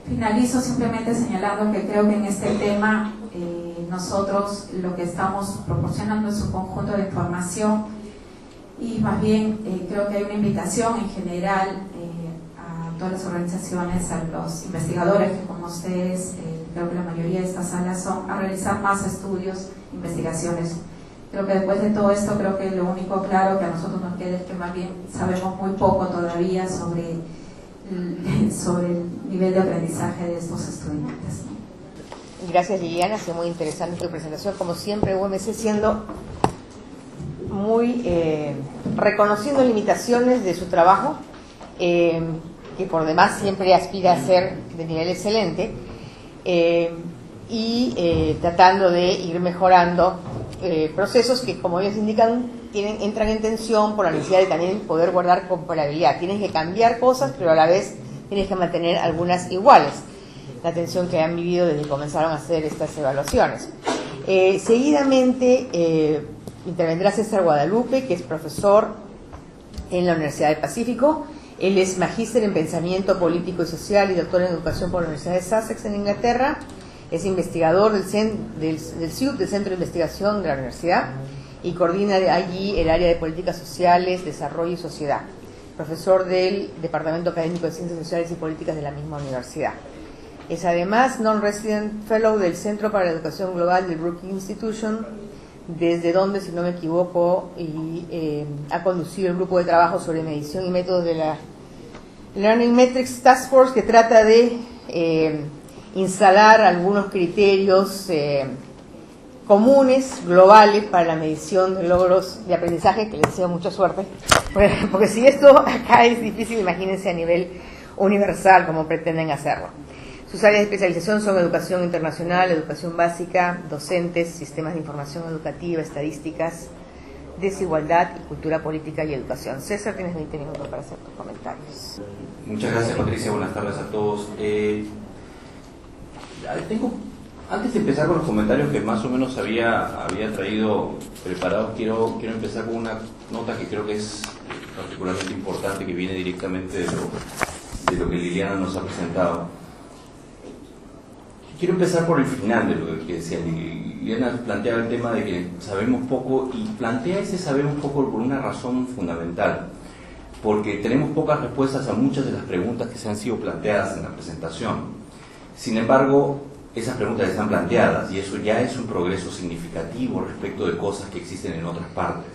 Finalizo simplemente señalando que creo que en este tema nosotros lo que estamos proporcionando es un conjunto de información, y más bien creo que hay una invitación en general todas las organizaciones, a los investigadores que como ustedes, creo que la mayoría de estas salas son, a realizar más estudios, investigaciones. Creo que después de todo esto, creo que lo único claro que a nosotros nos queda es que más bien sabemos muy poco todavía sobre el nivel de aprendizaje de estos estudiantes. Gracias, Liliana, ha sido muy interesante tu presentación, como siempre, UMC siendo muy reconociendo limitaciones de su trabajo, que por demás siempre aspira a ser de nivel excelente, y tratando de ir mejorando procesos que, como ellos indican, entran en tensión por la necesidad de también poder guardar comparabilidad. Tienes que cambiar cosas, pero a la vez tienes que mantener algunas iguales. La tensión que han vivido desde que comenzaron a hacer estas evaluaciones. Seguidamente intervendrá César Guadalupe, que es profesor en la Universidad del Pacífico. Él es magíster en Pensamiento Político y Social y doctor en Educación por la Universidad de Sussex en Inglaterra. Es investigador del CIUP, del Centro de Investigación de la Universidad, y coordina allí el área de Políticas Sociales, Desarrollo y Sociedad. Profesor del Departamento Académico de Ciencias Sociales y Políticas de la misma universidad. Es además Non-Resident Fellow del Centro para la Educación Global del Brookings Institution, desde donde, si no me equivoco, ha conducido el grupo de trabajo sobre medición y métodos de la Learning Metrics Task Force, que trata de instalar algunos criterios comunes, globales, para la medición de logros de aprendizaje, que les deseo mucha suerte, porque si esto acá es difícil, imagínense a nivel universal como pretenden hacerlo. Sus áreas de especialización son educación internacional, educación básica, docentes, sistemas de información educativa, estadísticas, desigualdad y cultura política y educación. César, tienes 20 minutos para hacer tus comentarios. Muchas gracias, Patricia. Buenas tardes a todos. Antes de empezar con los comentarios que más o menos había traído preparados, quiero empezar con una nota que creo que es particularmente importante, que viene directamente de lo que Liliana nos ha presentado. Quiero empezar por el final de lo que decía Liliana. Planteaba el tema de que sabemos poco, y plantea ese sabemos poco por una razón fundamental, porque tenemos pocas respuestas a muchas de las preguntas que se han sido planteadas en la presentación. Sin embargo, esas preguntas están planteadas y eso ya es un progreso significativo respecto de cosas que existen en otras partes.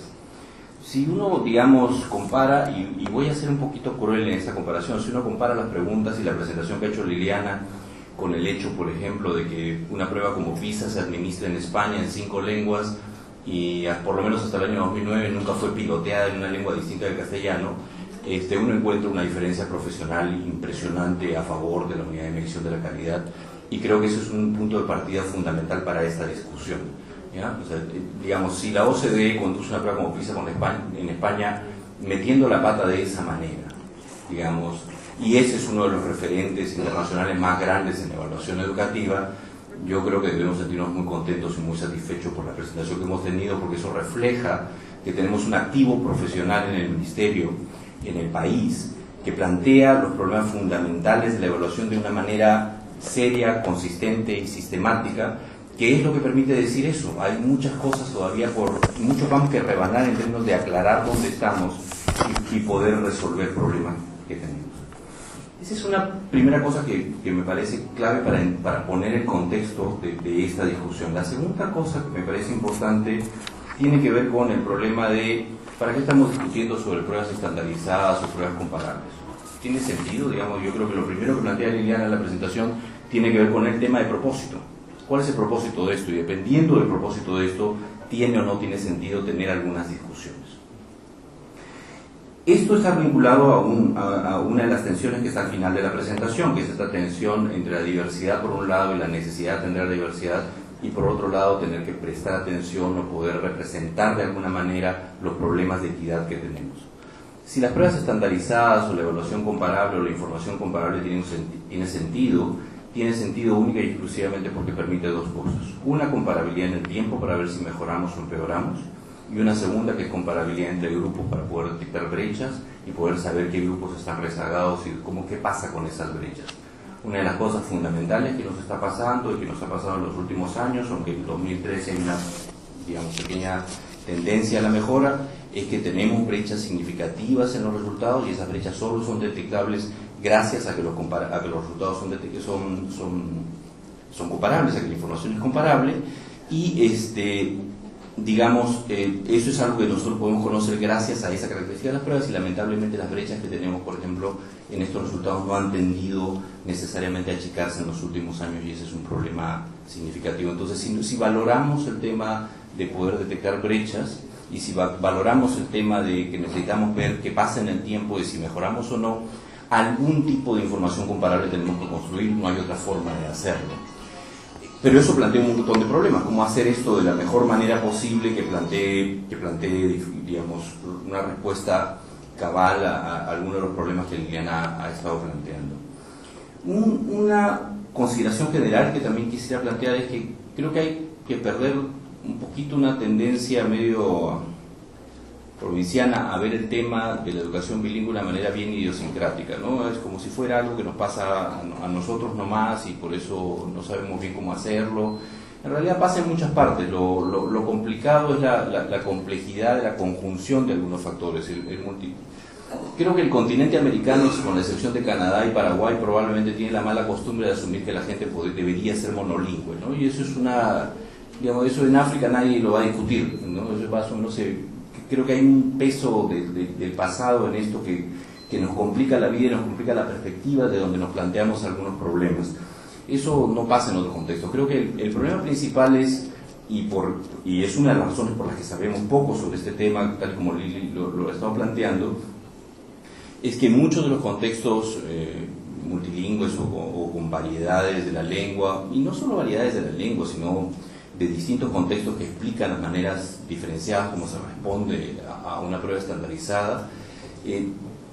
Si uno, digamos, compara, y voy a ser un poquito cruel en esta comparación, si uno compara las preguntas y la presentación que ha hecho Liliana con el hecho, por ejemplo, de que una prueba como PISA se administra en España en 5 lenguas y por lo menos hasta el año 2009 nunca fue piloteada en una lengua distinta del castellano, uno encuentra una diferencia profesional impresionante a favor de la unidad de medición de la calidad, y creo que eso es un punto de partida fundamental para esta discusión, ¿ya? O sea, digamos, si la OCDE conduce una prueba como PISA en España metiendo la pata de esa manera, digamos, y ese es uno de los referentes internacionales más grandes en evaluación educativa, yo creo que debemos sentirnos muy contentos y muy satisfechos por la presentación que hemos tenido, porque eso refleja que tenemos un activo profesional en el Ministerio, en el país, que plantea los problemas fundamentales de la evaluación de una manera seria, consistente y sistemática, que es lo que permite decir eso. Hay muchas cosas todavía mucho vamos que rebanar en términos de aclarar dónde estamos y poder resolver problemas que tenemos. Esa es una primera cosa que me parece clave para poner el contexto de esta discusión. La segunda cosa que me parece importante tiene que ver con el problema de ¿para qué estamos discutiendo sobre pruebas estandarizadas o pruebas comparables? ¿Tiene sentido? Digamos, yo creo que lo primero que plantea Liliana en la presentación tiene que ver con el tema de propósito. ¿Cuál es el propósito de esto? Y dependiendo del propósito de esto, ¿tiene o no tiene sentido tener algunas discusiones? Esto está vinculado a una de las tensiones que está al final de la presentación, que es esta tensión entre la diversidad por un lado y la necesidad de atender la diversidad, y por otro lado tener que prestar atención o poder representar de alguna manera los problemas de equidad que tenemos. Si las pruebas estandarizadas o la evaluación comparable o la información comparable tiene sentido única y exclusivamente porque permite dos cosas. Una, comparabilidad en el tiempo para ver si mejoramos o empeoramos, y una segunda, que es comparabilidad entre grupos para poder detectar brechas y poder saber qué grupos están rezagados y qué pasa con esas brechas. Una de las cosas fundamentales que nos está pasando y que nos ha pasado en los últimos años, aunque en 2013 hay una, digamos, pequeña tendencia a la mejora, es que tenemos brechas significativas en los resultados, y esas brechas solo son detectables gracias a que los resultados son comparables, a que la información es comparable, y digamos, eso es algo que nosotros podemos conocer gracias a esa característica de las pruebas, y lamentablemente las brechas que tenemos, por ejemplo, en estos resultados no han tendido necesariamente a achicarse en los últimos años, y ese es un problema significativo. Entonces, si valoramos el tema de poder detectar brechas, y si valoramos el tema de que necesitamos ver qué pasa en el tiempo y si mejoramos o no, algún tipo de información comparable tenemos que construir, no hay otra forma de hacerlo. Pero eso plantea un montón de problemas, cómo hacer esto de la mejor manera posible que plantee, digamos, una respuesta cabal a algunos de los problemas que Liliana ha estado planteando. Una consideración general que también quisiera plantear es que creo que hay que perder un poquito una tendencia medio provinciana a ver el tema de la educación bilingüe de una manera bien idiosincrática, ¿no? Es como si fuera algo que nos pasa a nosotros nomás y por eso no sabemos bien cómo hacerlo. En realidad pasa en muchas partes. Lo complicado es la complejidad de la conjunción de algunos factores. Creo que el continente americano, con la excepción de Canadá y Paraguay, probablemente tiene la mala costumbre de asumir que la gente debería ser monolingüe, ¿no? Y eso es digamos, eso en África nadie lo va a discutir, ¿no? Eso más o menos creo que hay un peso del pasado en esto que nos complica la vida y nos complica la perspectiva de donde nos planteamos algunos problemas. Eso no pasa en otros contextos. Creo que el problema principal es, y es una de las razones por las que sabemos poco sobre este tema, tal como Lili lo ha estado planteando, es que muchos de los contextos multilingües o con variedades de la lengua, y no solo variedades de la lengua, sino de distintos contextos que explican las maneras diferenciadas como se responde a una prueba estandarizada,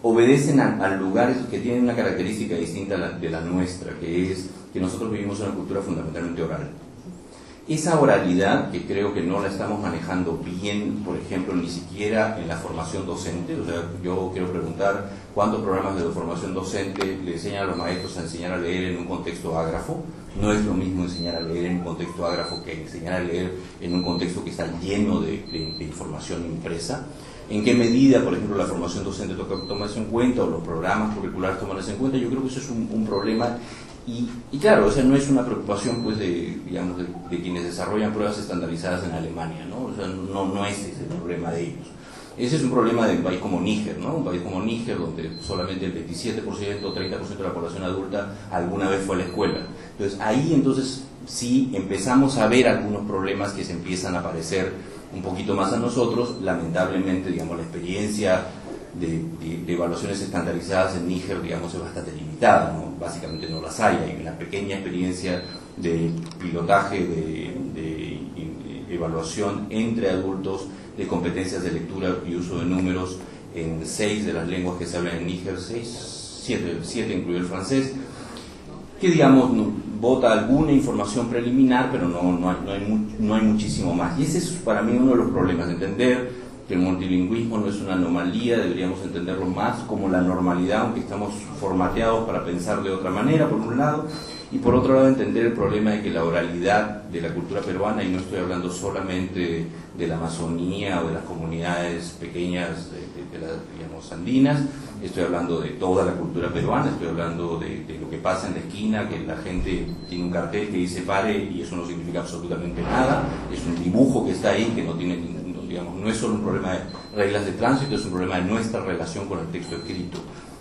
obedecen a lugares que tienen una característica distinta de la nuestra, que es que nosotros vivimos una cultura fundamentalmente oral. Esa oralidad, que creo que no la estamos manejando bien, por ejemplo, ni siquiera en la formación docente. O sea, yo quiero preguntar cuántos programas de formación docente le enseñan a los maestros a enseñar a leer en un contexto ágrafo. No es lo mismo enseñar a leer en un contexto ágrafo que enseñar a leer en un contexto que está lleno de información impresa. ¿En qué medida, por ejemplo, la formación docente toma eso en cuenta, o los programas curriculares toman eso en cuenta? Yo creo que eso es un problema, Y claro, o sea, no es una preocupación pues digamos, de quienes desarrollan pruebas estandarizadas en Alemania, ¿no? O sea, no ese es el problema de ellos. Ese es un problema de un país como Níger, ¿no? Un país como Níger, donde solamente el 27% o 30% de la población adulta alguna vez fue a la escuela. Entonces, ahí entonces sí empezamos a ver algunos problemas que se empiezan a aparecer un poquito más a nosotros. Lamentablemente, digamos, la experiencia de evaluaciones estandarizadas en Níger, digamos, es bastante limitada, ¿no? Básicamente no las hay. Hay una pequeña experiencia de pilotaje de evaluación entre adultos de competencias de lectura y uso de números en 6 de las lenguas que se hablan en Níger, 7 incluye el francés, que digamos bota alguna información preliminar, pero no hay muchísimo más. Y ese es para mí uno de los problemas, entender que el multilingüismo no es una anomalía, deberíamos entenderlo más como la normalidad, aunque estamos formateados para pensar de otra manera, por un lado, y por otro lado entender el problema de que la oralidad de la cultura peruana, y no estoy hablando solamente de la Amazonía o de las comunidades pequeñas de las, digamos, andinas, estoy hablando de toda la cultura peruana, estoy hablando de lo que pasa en la esquina, que la gente tiene un cartel que dice pare y eso no significa absolutamente nada, es un dibujo que está ahí que no tiene ningún, digamos, no es solo un problema de reglas de tránsito, es un problema de nuestra relación con el texto escrito,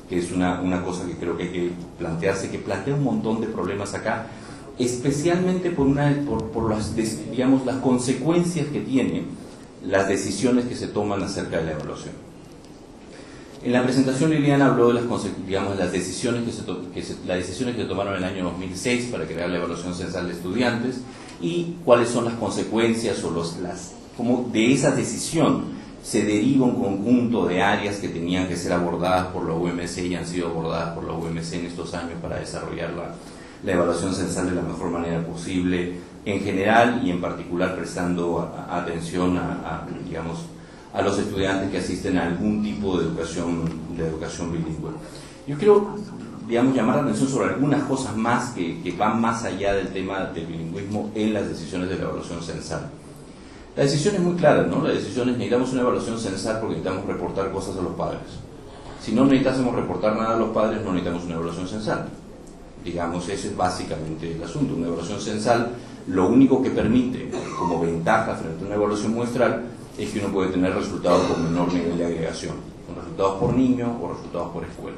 que es una cosa que creo que hay que plantearse, que plantea un montón de problemas acá, especialmente por las, digamos, las consecuencias que tienen las decisiones que se toman acerca de la evaluación. En la presentación Liliana habló de las decisiones que se tomaron en el año 2006 para crear la evaluación censal de estudiantes y cuáles son las consecuencias o cómo de esa decisión se deriva un conjunto de áreas que tenían que ser abordadas por la UMC y han sido abordadas por la UMC en estos años para desarrollar la evaluación censal de la mejor manera posible, en general y en particular prestando atención digamos, a los estudiantes que asisten a algún tipo de educación bilingüe. Yo quiero, digamos, llamar la atención sobre algunas cosas más que van más allá del tema del bilingüismo en las decisiones de la evaluación censal. La decisión es muy clara, ¿no? La decisión es: necesitamos una evaluación censal porque necesitamos reportar cosas a los padres. Si no necesitásemos reportar nada a los padres, no necesitamos una evaluación censal. Digamos, ese es básicamente el asunto. Una evaluación censal lo único que permite, como ventaja frente a una evaluación muestral, es que uno puede tener resultados con menor nivel de agregación, con resultados por niño o resultados por escuela.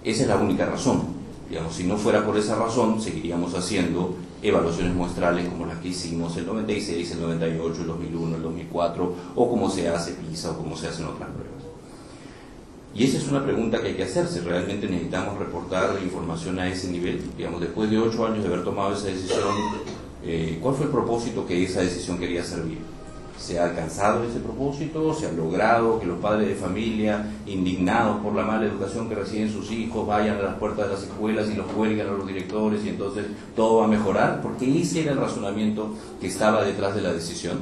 Esa es la única razón. Digamos, si no fuera por esa razón, seguiríamos haciendo evaluaciones muestrales como las que hicimos el 96, el 98, el 2001, el 2004, o como se hace PISA o como se hacen otras pruebas. Y esa es una pregunta que hay que hacerse. ¿Realmente necesitamos reportar información a ese nivel? Digamos, después de 8 años de haber tomado esa decisión, ¿cuál fue el propósito que esa decisión quería servir? ¿Se ha alcanzado ese propósito? ¿Se ha logrado que los padres de familia, indignados por la mala educación que reciben sus hijos, vayan a las puertas de las escuelas y los cuelguen a los directores y entonces todo va a mejorar? Porque ese era el razonamiento que estaba detrás de la decisión.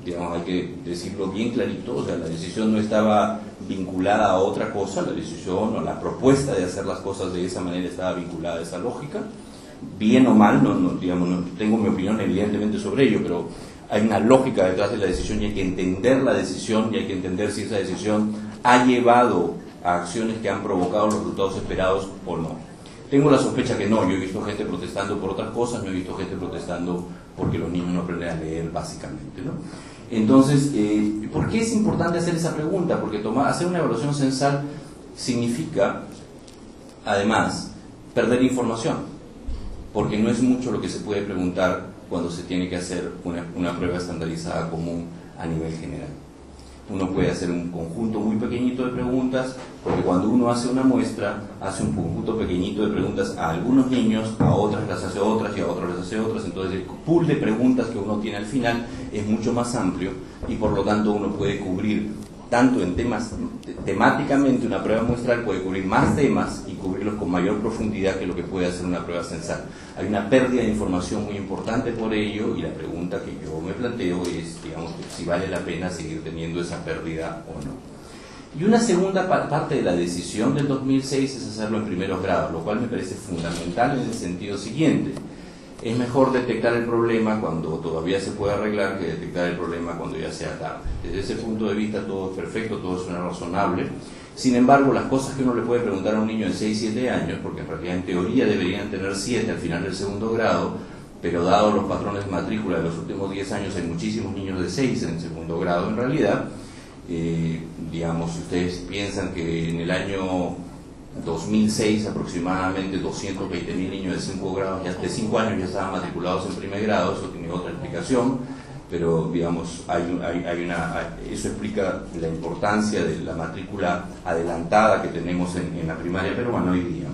Digamos, hay que decirlo bien clarito, o sea, la decisión no estaba vinculada a otra cosa, la decisión o la propuesta de hacer las cosas de esa manera estaba vinculada a esa lógica. Bien o mal, digamos, no tengo mi opinión evidentemente sobre ello, pero hay una lógica detrás de la decisión y hay que entender la decisión y hay que entender si esa decisión ha llevado a acciones que han provocado los resultados esperados o no. Tengo la sospecha que no. Yo he visto gente protestando por otras cosas, no he visto gente protestando porque los niños no aprenden a leer básicamente, ¿no? Entonces, ¿por qué es importante hacer esa pregunta? Porque hacer una evaluación censal significa, además, perder información, porque no es mucho lo que se puede preguntar cuando se tiene que hacer una prueba estandarizada común a nivel general. Uno puede hacer un conjunto muy pequeñito de preguntas, porque cuando uno hace una muestra, hace un conjunto pequeñito de preguntas a algunos niños, a otras las hace otras y a otros las hace otras, entonces el pool de preguntas que uno tiene al final es mucho más amplio y por lo tanto uno puede cubrir tanto en temas, temáticamente una prueba muestral puede cubrir más temas y cubrirlos con mayor profundidad que lo que puede hacer una prueba censal. Hay una pérdida de información muy importante por ello y la pregunta que yo me planteo es, digamos, si vale la pena seguir teniendo esa pérdida o no. Y una segunda parte de la decisión del 2006 es hacerlo en primeros grados, lo cual me parece fundamental en el sentido siguiente. Es mejor detectar el problema cuando todavía se puede arreglar que detectar el problema cuando ya sea tarde. Desde ese punto de vista todo es perfecto, todo suena razonable. Sin embargo, las cosas que uno le puede preguntar a un niño de 6, 7 años, porque en realidad en teoría deberían tener 7 al final del segundo grado, pero dado los patrones de matrícula de los últimos 10 años hay muchísimos niños de 6 en segundo grado en realidad. Digamos, si ustedes piensan que en el año 2006 aproximadamente 220.000 niños de 5 años ya estaban matriculados en primer grado, eso tiene otra explicación, pero digamos eso explica la importancia de la matrícula adelantada que tenemos en la primaria peruana hoy día.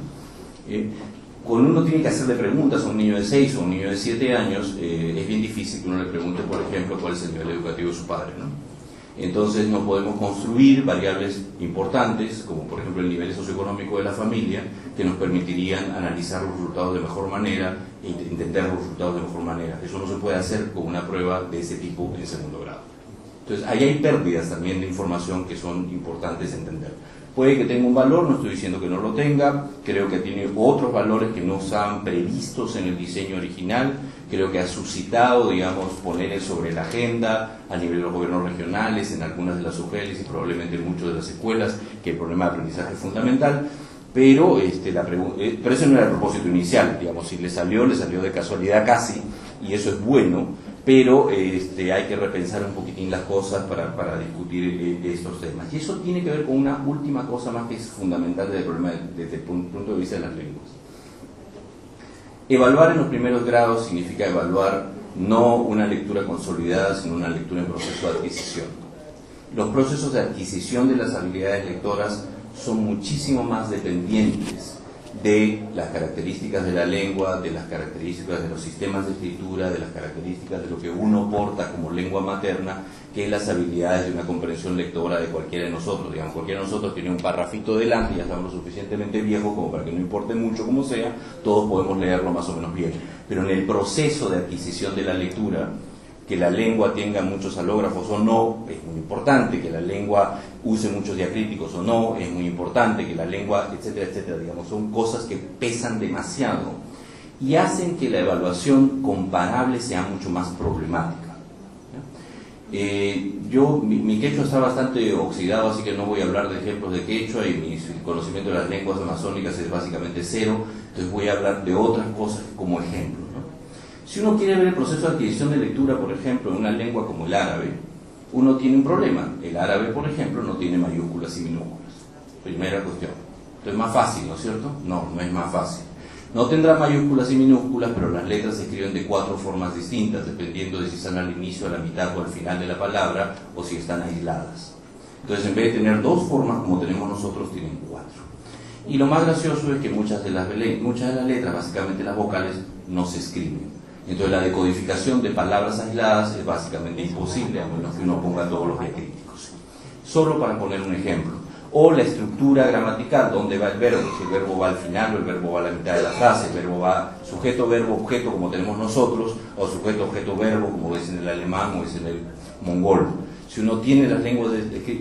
Cuando uno tiene que hacerle preguntas a un niño de 6 o un niño de 7 años, es bien difícil que uno le pregunte, por ejemplo, cuál es el nivel educativo de su padre, ¿no? Entonces no podemos construir variables importantes, como por ejemplo el nivel socioeconómico de la familia, que nos permitirían analizar los resultados de mejor manera e entender los resultados de mejor manera. Eso no se puede hacer con una prueba de ese tipo en segundo grado. Entonces ahí hay pérdidas también de información que son importantes entender. Puede que tenga un valor, no estoy diciendo que no lo tenga, creo que tiene otros valores que no estaban previstos en el diseño original, creo que ha suscitado, digamos, poner sobre la agenda a nivel de los gobiernos regionales, en algunas de las UGELs y probablemente en muchas de las escuelas, que el problema de aprendizaje es fundamental, pero, pero ese no era el propósito inicial, digamos, si le salió de casualidad casi, y eso es bueno, pero hay que repensar un poquitín las cosas para discutir estos temas. Y eso tiene que ver con una última cosa más que es fundamental desde el punto de vista de las lenguas. Evaluar en los primeros grados significa evaluar no una lectura consolidada, sino una lectura en proceso de adquisición. Los procesos de adquisición de las habilidades lectoras son muchísimo más dependientes de las características de la lengua, de las características de los sistemas de escritura, de las características de lo que uno porta como lengua materna, que las habilidades de una comprensión lectora de cualquiera de nosotros. Digamos, cualquiera de nosotros tiene un parrafito delante, ya estamos lo suficientemente viejos como para que no importe mucho como sea, todos podemos leerlo más o menos bien. Pero en el proceso de adquisición de la lectura, que la lengua tenga muchos alógrafos o no, es muy importante, que la lengua use muchos diacríticos o no, es muy importante, que la lengua, etcétera, etcétera, digamos, son cosas que pesan demasiado y hacen que la evaluación comparable sea mucho más problemática. Mi quechua está bastante oxidado, así que no voy a hablar de ejemplos de quechua y mi conocimiento de las lenguas amazónicas es básicamente cero, entonces voy a hablar de otras cosas como ejemplo. Si uno quiere ver el proceso de adquisición de lectura, por ejemplo, en una lengua como el árabe, uno tiene un problema. El árabe, por ejemplo, no tiene mayúsculas y minúsculas. Primera cuestión. Entonces es más fácil, ¿no es cierto? No, no es más fácil. No tendrá mayúsculas y minúsculas, pero las letras se escriben de 4 formas distintas, dependiendo de si están al inicio, a la mitad o al final de la palabra, o si están aisladas. Entonces, en vez de tener 2 formas como tenemos nosotros, tienen 4. Y lo más gracioso es que muchas de las letras, básicamente las vocales, no se escriben. Entonces la decodificación de palabras aisladas es básicamente imposible a menos que uno ponga todos los diacríticos. Solo para poner un ejemplo. O la estructura gramatical, ¿dónde va el verbo? Si el verbo va al final o el verbo va a la mitad de la frase, el verbo va sujeto, verbo, objeto como tenemos nosotros, o sujeto, objeto, verbo como es en el alemán o es en el mongol. Si uno tiene las lenguas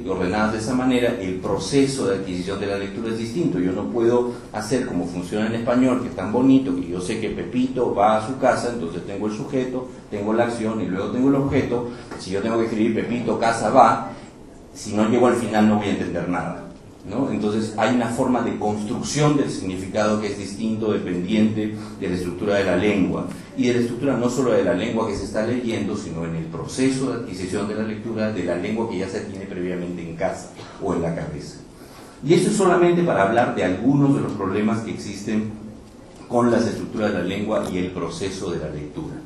ordenadas de esa manera, el proceso de adquisición de la lectura es distinto. Yo no puedo hacer como funciona en español, que es tan bonito, que yo sé que Pepito va a su casa, entonces tengo el sujeto, tengo la acción y luego tengo el objeto. Si yo tengo que escribir Pepito, casa, va, si no llego al final no voy a entender nada, ¿no? Entonces hay una forma de construcción del significado que es distinto, dependiente de la estructura de la lengua y de la estructura no solo de la lengua que se está leyendo, sino en el proceso de adquisición de la lectura de la lengua que ya se tiene previamente en casa o en la cabeza. Y eso es solamente para hablar de algunos de los problemas que existen con las estructuras de la lengua y el proceso de la lectura,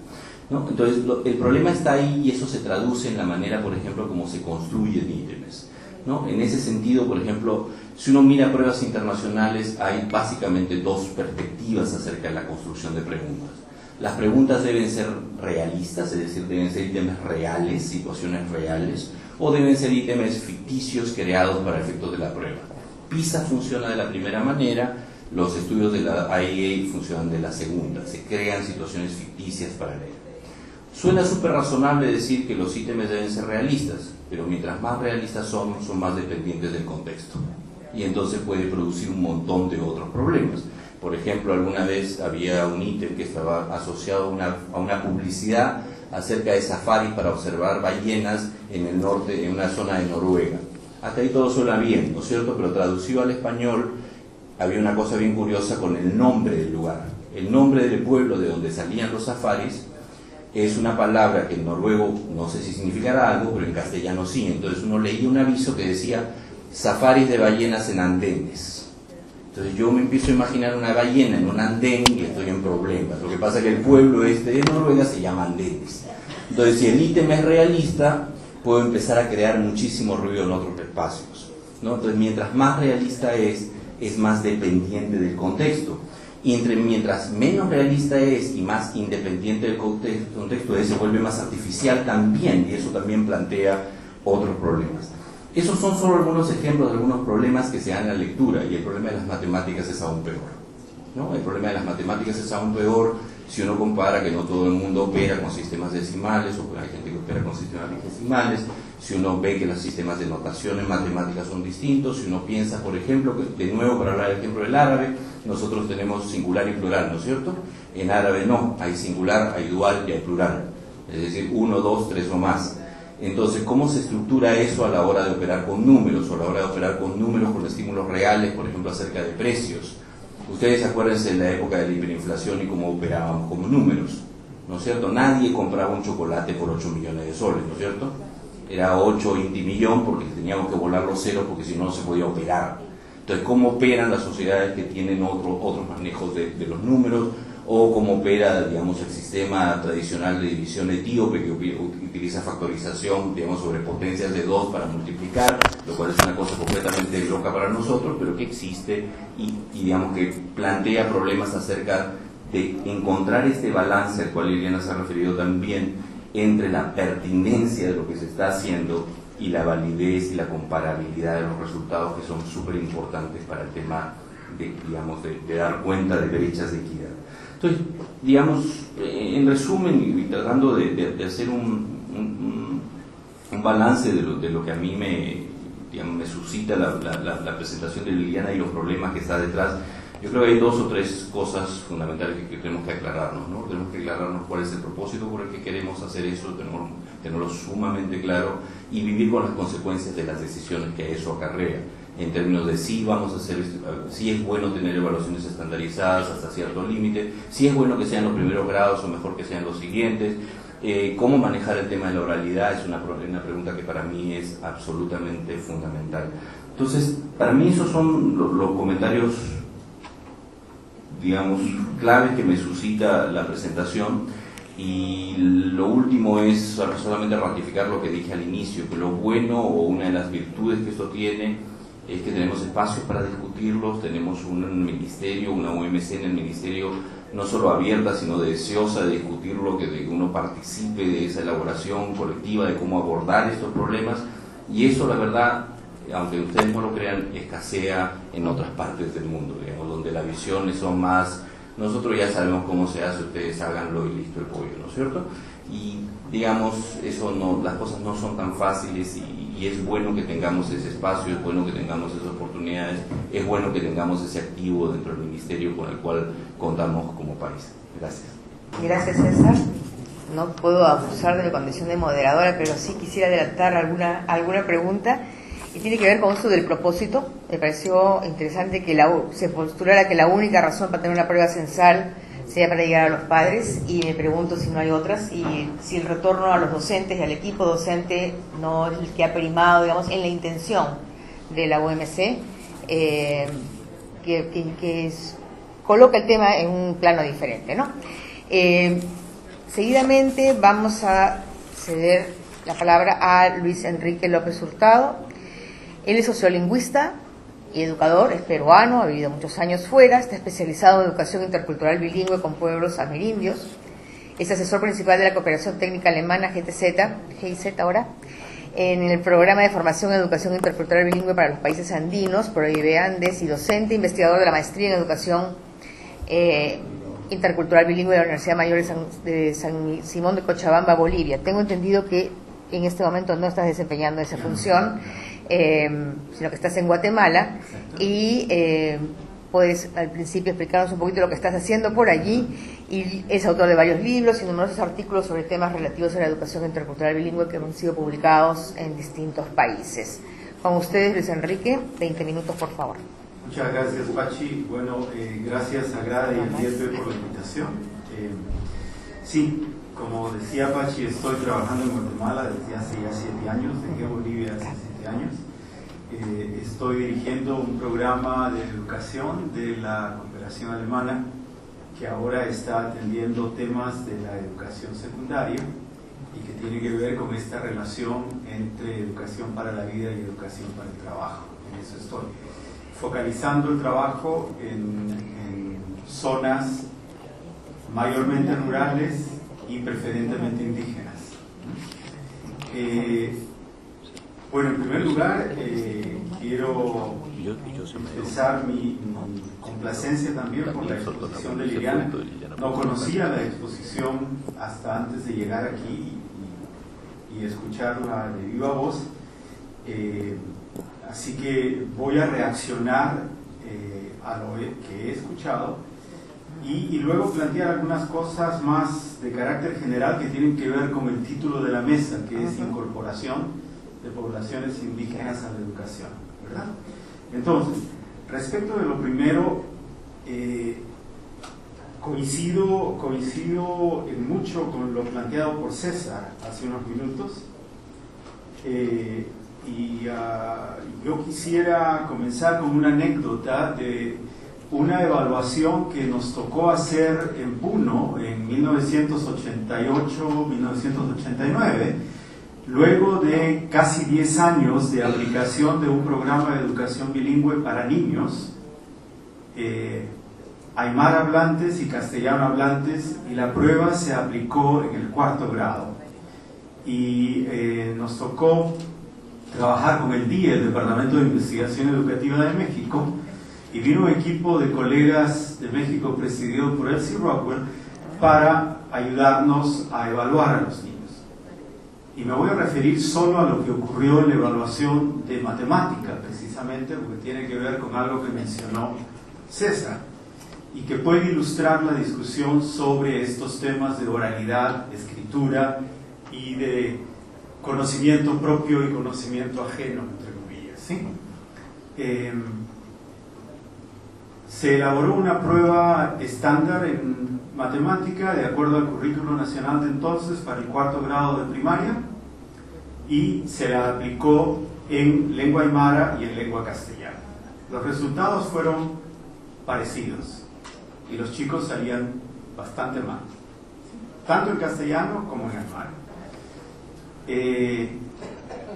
¿no? Entonces el problema está ahí y eso se traduce en la manera, por ejemplo, como se construyen ítems, ¿no? En ese sentido, por ejemplo, si uno mira pruebas internacionales, hay básicamente 2 perspectivas acerca de la construcción de preguntas. Las preguntas deben ser realistas, es decir, deben ser ítems reales, situaciones reales, o deben ser ítems ficticios creados para efectos de la prueba. PISA funciona de la primera manera, los estudios de la IEA funcionan de la segunda, se crean situaciones ficticias para leer. Suena súper razonable decir que los ítems deben ser realistas, pero mientras más realistas son más dependientes del contexto. Y entonces puede producir un montón de otros problemas. Por ejemplo, alguna vez había un ítem que estaba asociado a una publicidad acerca de safaris para observar ballenas en el norte, en una zona de Noruega. Hasta ahí todo suena bien, ¿no es cierto? Pero traducido al español había una cosa bien curiosa con el nombre del lugar. El nombre del pueblo de donde salían los safaris es una palabra que en noruego no sé si significará algo, pero en castellano sí. Entonces uno leía un aviso que decía safaris de ballenas en andenes. Entonces yo me empiezo a imaginar una ballena en un andén y estoy en problemas. Lo que pasa es que el pueblo este de Noruega se llama andenes. Entonces si el ítem es realista, puedo empezar a crear muchísimo ruido en otros espacios, ¿no? Entonces mientras más realista es más dependiente del contexto. Y mientras menos realista es y más independiente del contexto se vuelve más artificial también, y eso también plantea otros problemas. Esos son solo algunos ejemplos de algunos problemas que se dan en la lectura, y el problema de las matemáticas es aún peor, ¿no? El problema de las matemáticas es aún peor si uno compara que no todo el mundo opera con sistemas decimales, o hay gente que opera con sistemas decimales, si uno ve que los sistemas de notación en matemáticas son distintos, si uno piensa, por ejemplo, que de nuevo para hablar del ejemplo del árabe, nosotros tenemos singular y plural, ¿no es cierto? En árabe no, hay singular, hay dual y hay plural, es decir, 1, 2, 3 o más. Entonces, ¿cómo se estructura eso a la hora de operar con números, o a la hora de operar con números, con estímulos reales, por ejemplo, acerca de precios? Ustedes acuérdense de la época de la hiperinflación y cómo operábamos como números, ¿no es cierto? Nadie compraba un chocolate por 8 millones de soles, ¿no es cierto? Era 8 intimillón porque teníamos que volar los ceros porque si no se podía operar. Entonces, ¿cómo operan las sociedades que tienen otros manejos de los números? O cómo opera, digamos, el sistema tradicional de división etíope que utiliza factorización, digamos, sobre potencias de 2 para multiplicar, lo cual es una cosa completamente loca para nosotros, pero que existe y digamos que plantea problemas acerca de encontrar este balance al cual Liliana se ha referido también entre la pertinencia de lo que se está haciendo y la validez y la comparabilidad de los resultados, que son súper importantes para el tema de dar cuenta de brechas de equidad. Entonces, digamos, en resumen, y tratando de hacer un balance de lo que a mí me suscita la presentación de Liliana y los problemas que está detrás, yo creo que hay 2 o 3 cosas fundamentales que tenemos que aclararnos, ¿no? Tenemos que aclararnos cuál es el propósito por el que queremos hacer eso, tenerlo sumamente claro, y vivir con las consecuencias de las decisiones que eso acarrea, en términos de si vamos a hacer, si es bueno tener evaluaciones estandarizadas hasta cierto límite, si es bueno que sean los primeros grados o mejor que sean los siguientes, cómo manejar el tema de la oralidad es una pregunta que para mí es absolutamente fundamental. Entonces, para mí esos son los comentarios, digamos, claves que me suscita la presentación. Y lo último es solamente ratificar lo que dije al inicio, que lo bueno o una de las virtudes que esto tiene es que tenemos espacios para discutirlos, tenemos un ministerio, una UMC en el ministerio no solo abierta, sino deseosa de discutirlo, que uno participe de esa elaboración colectiva de cómo abordar estos problemas, y eso, la verdad, aunque ustedes no lo crean, escasea en otras partes del mundo, digamos, donde las visiones son más, nosotros ya sabemos cómo se hace, ustedes háganlo y listo el pollo, ¿no es cierto? Y digamos, eso no, las cosas no son tan fáciles, y es bueno que tengamos ese espacio, es bueno que tengamos esas oportunidades, es bueno que tengamos ese activo dentro del ministerio con el cual contamos como país. Gracias. Gracias, César. No puedo abusar de mi condición de moderadora, pero sí quisiera adelantar alguna pregunta, y tiene que ver con esto del propósito. Me pareció interesante que se postulara que la única razón para tener una prueba censal sea para llegar a los padres, y me pregunto si no hay otras, y si el retorno a los docentes y al equipo docente no es el que ha primado, digamos, en la intención de la UMC, coloca el tema en un plano diferente, ¿no? Seguidamente vamos a ceder la palabra a Luis Enrique López Hurtado. Él es sociolingüista y educador, es peruano, ha vivido muchos años fuera, está especializado en educación intercultural bilingüe con pueblos amerindios, es asesor principal de la Cooperación Técnica Alemana GIZ ahora, en el programa de formación en educación intercultural bilingüe para los países andinos, PROIBE Andes, y docente investigador de la maestría en educación intercultural bilingüe de la Universidad Mayor de San Simón de Cochabamba, Bolivia. Tengo entendido que en este momento no estás desempeñando esa función, sino que estás en Guatemala, y puedes al principio explicarnos un poquito lo que estás haciendo por allí. Y es autor de varios libros y numerosos artículos sobre temas relativos a la educación intercultural bilingüe que han sido publicados en distintos países. Con ustedes, Luis Enrique, 20 minutos, por favor. Muchas gracias, Pachi. Bueno, gracias a Grada y al IEP por la invitación. Sí, como decía Pachi, estoy trabajando en Guatemala desde hace ya 7 años, dejé Bolivia hace 7 años. Estoy dirigiendo un programa de educación de la cooperación alemana que ahora está atendiendo temas de la educación secundaria y que tiene que ver con esta relación entre educación para la vida y educación para el trabajo. En eso estoy focalizando el trabajo en zonas mayormente rurales y preferentemente indígenas. Bueno, en primer lugar, quiero expresar mi complacencia también por la exposición de Liliana. No conocía la exposición hasta antes de llegar aquí y escucharla de viva voz. Así que voy a reaccionar a lo que he escuchado y luego plantear algunas cosas más de carácter general que tienen que ver con el título de la mesa, que es Incorporación de poblaciones indígenas a la educación, ¿verdad? Entonces, respecto de lo primero, coincido en mucho con lo planteado por César hace unos minutos, yo quisiera comenzar con una anécdota de una evaluación que nos tocó hacer en Puno en 1988-1989, luego de casi 10 años de aplicación de un programa de educación bilingüe para niños, aymara hablantes y castellano hablantes, y la prueba se aplicó en el 4º grado. Y nos tocó trabajar con el DIE, el Departamento de Investigación Educativa de México, y vino un equipo de colegas de México presidido por Elsie Rockwell para ayudarnos a evaluar a los niños. Y me voy a referir solo a lo que ocurrió en la evaluación de matemática, precisamente porque tiene que ver con algo que mencionó César y que puede ilustrar la discusión sobre estos temas de oralidad, escritura y de conocimiento propio y conocimiento ajeno, entre comillas, ¿sí? Se elaboró una prueba estándar en matemática de acuerdo al currículo nacional de entonces para el 4º grado de primaria y se la aplicó en lengua aymara y en lengua castellana. Los resultados fueron parecidos y los chicos salían bastante mal, tanto en castellano como en aymara.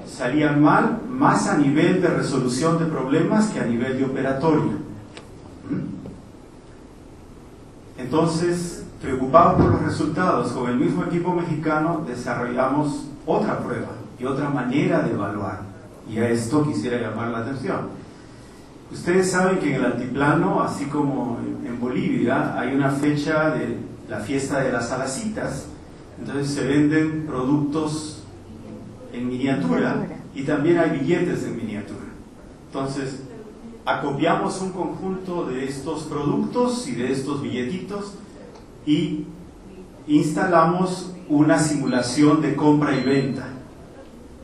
Salían mal más a nivel de resolución de problemas que a nivel de operatoria. Entonces, preocupados por los resultados, con el mismo equipo mexicano desarrollamos otra prueba y otra manera de evaluar, y a esto quisiera llamar la atención. Ustedes saben que en el altiplano, así como en Bolivia, hay una fecha de la fiesta de las alacitas, entonces se venden productos en miniatura y también hay billetes en miniatura. Entonces, acopiamos un conjunto de estos productos y de estos billetitos y instalamos una simulación de compra y venta.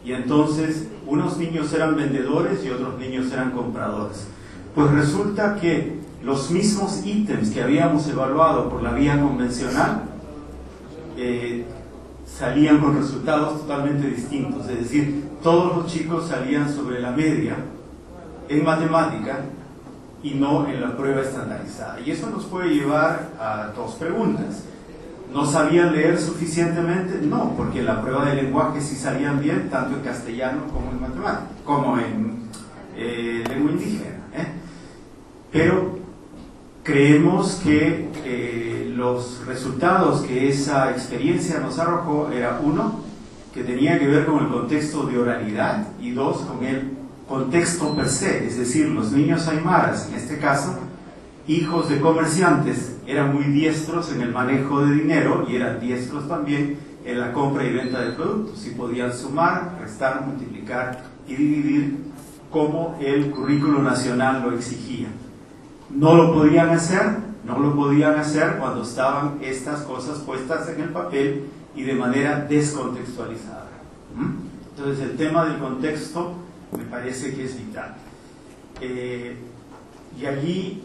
Y entonces unos niños eran vendedores y otros niños eran compradores. Pues resulta que los mismos ítems que habíamos evaluado por la vía convencional salían con resultados totalmente distintos. Es decir, todos los chicos salían sobre la media en matemática y no en la prueba estandarizada. Y eso nos puede llevar a dos preguntas. ¿No sabían leer suficientemente? No, porque en la prueba de lenguaje sí salían bien, tanto en castellano como en matemática, como en lengua indígena. Pero creemos que los resultados que esa experiencia nos arrojó era, uno, que tenía que ver con el contexto de oralidad, y dos, con el contexto per se, es decir, los niños aymaras, en este caso, hijos de comerciantes, eran muy diestros en el manejo de dinero y eran diestros también en la compra y venta de productos, y podían sumar, restar, multiplicar y dividir como el currículo nacional lo exigía. no lo podían hacer cuando estaban estas cosas puestas en el papel y de manera descontextualizada. Entonces el tema del contexto me parece que es vital. Y allí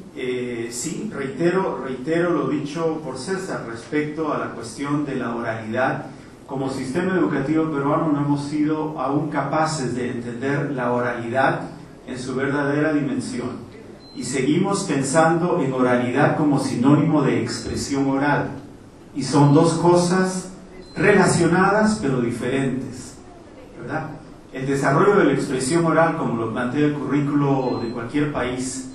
sí, reitero lo dicho por César respecto a la cuestión de la oralidad. Como sistema educativo peruano no hemos sido aún capaces de entender la oralidad en su verdadera dimensión. Y seguimos pensando en oralidad como sinónimo de expresión oral. Y son dos cosas relacionadas pero diferentes, ¿verdad? El desarrollo de la expresión oral, como lo plantea el currículo de cualquier país,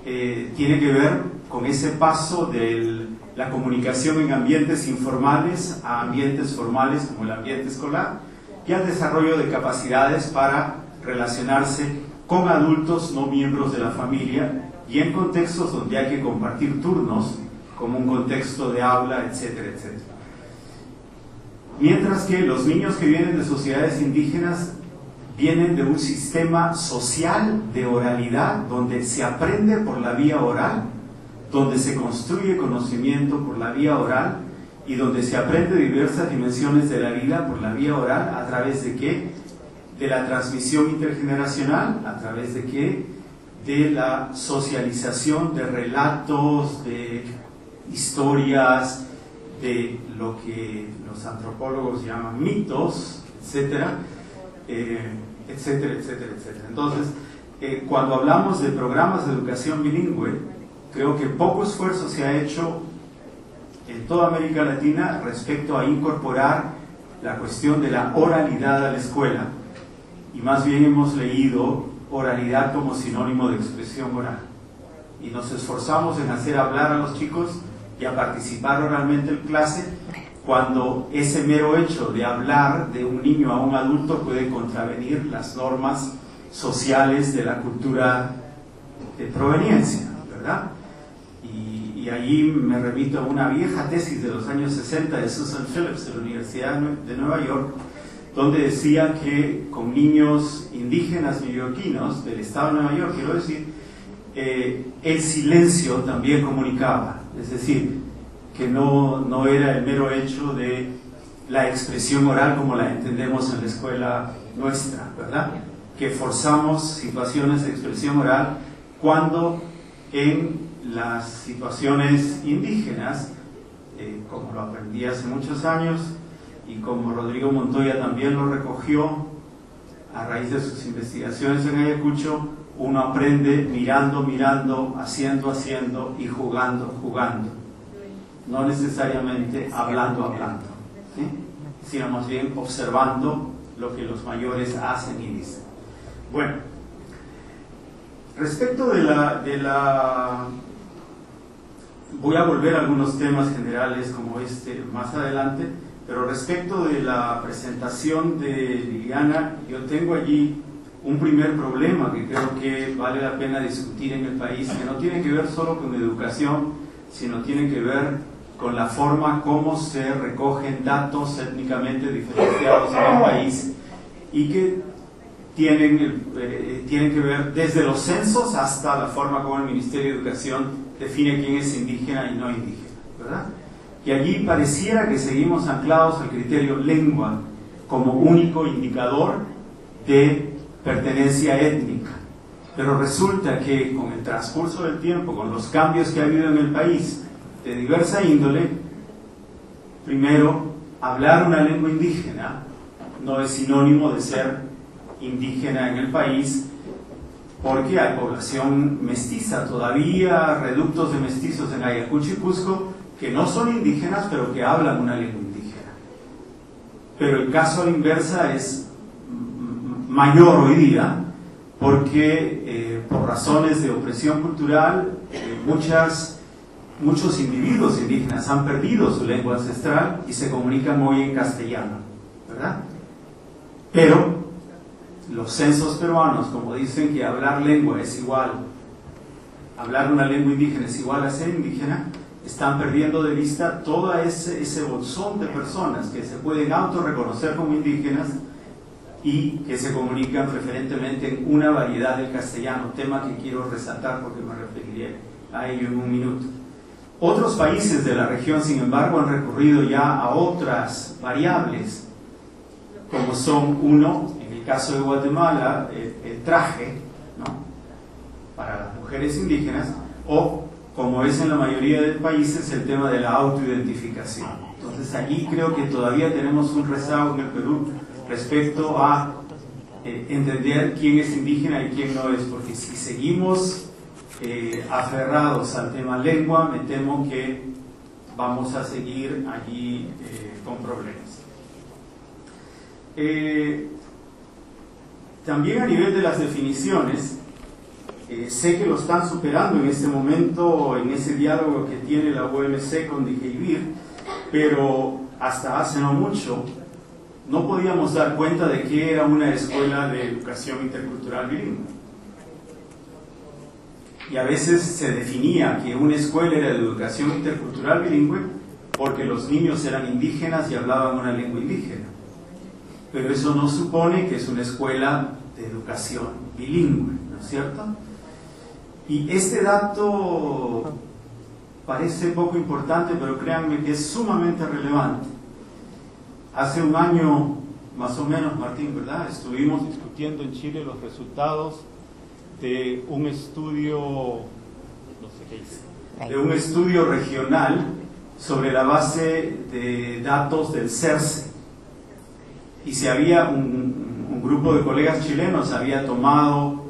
tiene que ver con ese paso de la comunicación en ambientes informales a ambientes formales como el ambiente escolar, y al desarrollo de capacidades para relacionarse con adultos no miembros de la familia y en contextos donde hay que compartir turnos, como un contexto de aula, etcétera, etcétera. Mientras que los niños que vienen de sociedades indígenas vienen de un sistema social de oralidad, donde se aprende por la vía oral, donde se construye conocimiento por la vía oral y donde se aprende diversas dimensiones de la vida por la vía oral. ¿A través de qué? De la transmisión intergeneracional. ¿A través de qué? De la socialización de relatos, de historias, de lo que los antropólogos llaman mitos, etcétera, etcétera, etcétera, etcétera. Entonces, cuando hablamos de programas de educación bilingüe, creo que poco esfuerzo se ha hecho en toda América Latina respecto a incorporar la cuestión de la oralidad a la escuela, y más bien hemos leído oralidad como sinónimo de expresión oral, y nos esforzamos en hacer hablar a los chicos y a participar oralmente en clase, cuando ese mero hecho de hablar de un niño a un adulto puede contravenir las normas sociales de la cultura de proveniencia, ¿verdad? Y allí me remito a una vieja tesis de los años 60 de Susan Phillips de la Universidad de Nueva York, donde decía que con niños indígenas neoyorquinos del estado de Nueva York, quiero decir, el silencio también comunicaba, es decir, que no era el mero hecho de la expresión oral como la entendemos en la escuela nuestra, ¿verdad? Que forzamos situaciones de expresión oral cuando en las situaciones indígenas, como lo aprendí hace muchos años y como Rodrigo Montoya también lo recogió a raíz de sus investigaciones en Ayacucho, uno aprende mirando, haciendo y jugando, no necesariamente hablando, ¿sí? Sino más bien observando lo que los mayores hacen y dicen. Bueno, respecto de la voy a volver a algunos temas generales como este más adelante, pero respecto de la presentación de Liliana, yo tengo allí un primer problema que creo que vale la pena discutir en el país, que no tiene que ver solo con educación, sino tiene que ver con la forma como se recogen datos étnicamente diferenciados en el país y que tienen que ver desde los censos hasta la forma como el Ministerio de Educación define quién es indígena y no indígena, ¿verdad? Y allí pareciera que seguimos anclados al criterio lengua como único indicador de pertenencia étnica, pero resulta que con el transcurso del tiempo, con los cambios que ha habido en el país de diversa índole, primero, hablar una lengua indígena no es sinónimo de ser indígena en el país, porque hay población mestiza, todavía reductos de mestizos en Ayacucho y Cusco que no son indígenas pero que hablan una lengua indígena. Pero el caso a la inversa es mayor hoy día, porque por razones de opresión cultural muchos individuos indígenas han perdido su lengua ancestral y se comunican hoy en castellano, ¿verdad? Pero los censos peruanos, como dicen que hablar lengua es igual, hablar una lengua indígena es igual a ser indígena, están perdiendo de vista todo ese bolsón de personas que se pueden autorreconocer como indígenas y que se comunican preferentemente en una variedad del castellano, tema que quiero resaltar porque me referiré a ello en un minuto. Otros países de la región, sin embargo, han recurrido ya a otras variables, como son, uno, en el caso de Guatemala, el traje, ¿no?, para las mujeres indígenas, o, como es en la mayoría de países, el tema de la autoidentificación. Entonces, allí creo que todavía tenemos un rezago en el Perú respecto a entender quién es indígena y quién no es, porque si seguimos aferrados al tema lengua, me temo que vamos a seguir allí con problemas. También a nivel de las definiciones, sé que lo están superando en este momento en ese diálogo que tiene la UMC con DIJEIBIR, pero hasta hace no mucho no podíamos dar cuenta de que era una escuela de educación intercultural bilingüe. Y a veces se definía que una escuela era de educación intercultural bilingüe porque los niños eran indígenas y hablaban una lengua indígena. Pero eso no supone que es una escuela de educación bilingüe, ¿no es cierto? Y este dato parece poco importante, pero créanme que es sumamente relevante. Hace un año, más o menos, Martín, ¿verdad?, estuvimos discutiendo en Chile los resultados de un estudio, no sé qué hice, de un estudio regional sobre la base de datos del CERCE. Y se había un grupo de colegas chilenos había tomado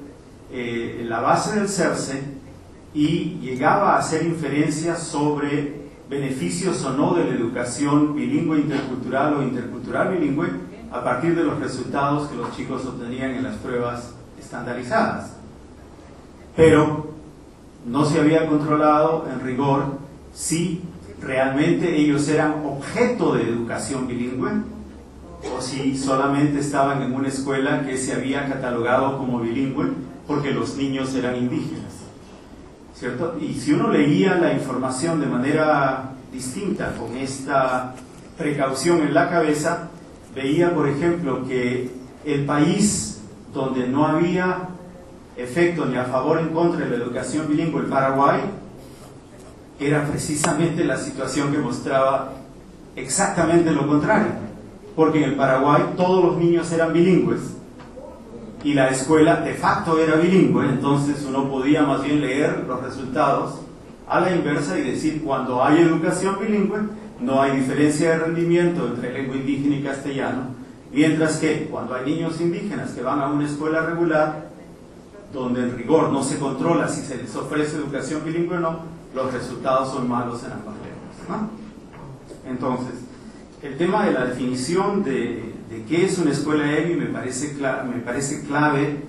la base del CERCE y llegaba a hacer inferencias sobre beneficios o no de la educación bilingüe intercultural o intercultural bilingüe a partir de los resultados que los chicos obtenían en las pruebas estandarizadas. Pero no se había controlado en rigor si realmente ellos eran objeto de educación bilingüe o si solamente estaban en una escuela que se había catalogado como bilingüe porque los niños eran indígenas, ¿cierto? Y si uno leía la información de manera distinta, con esta precaución en la cabeza, veía, por ejemplo, que el país donde no había efecto ni a favor ni en contra de la educación bilingüe, el Paraguay, era precisamente la situación que mostraba exactamente lo contrario, porque en el Paraguay todos los niños eran bilingües y la escuela de facto era bilingüe. Entonces uno podía más bien leer los resultados a la inversa y decir, cuando hay educación bilingüe no hay diferencia de rendimiento entre lengua indígena y castellano, mientras que cuando hay niños indígenas que van a una escuela regular donde en rigor no se controla si se les ofrece educación bilingüe o no, los resultados son malos en ambas lenguas, ¿no? Entonces, el tema de la definición de qué es una escuela EBI me parece clave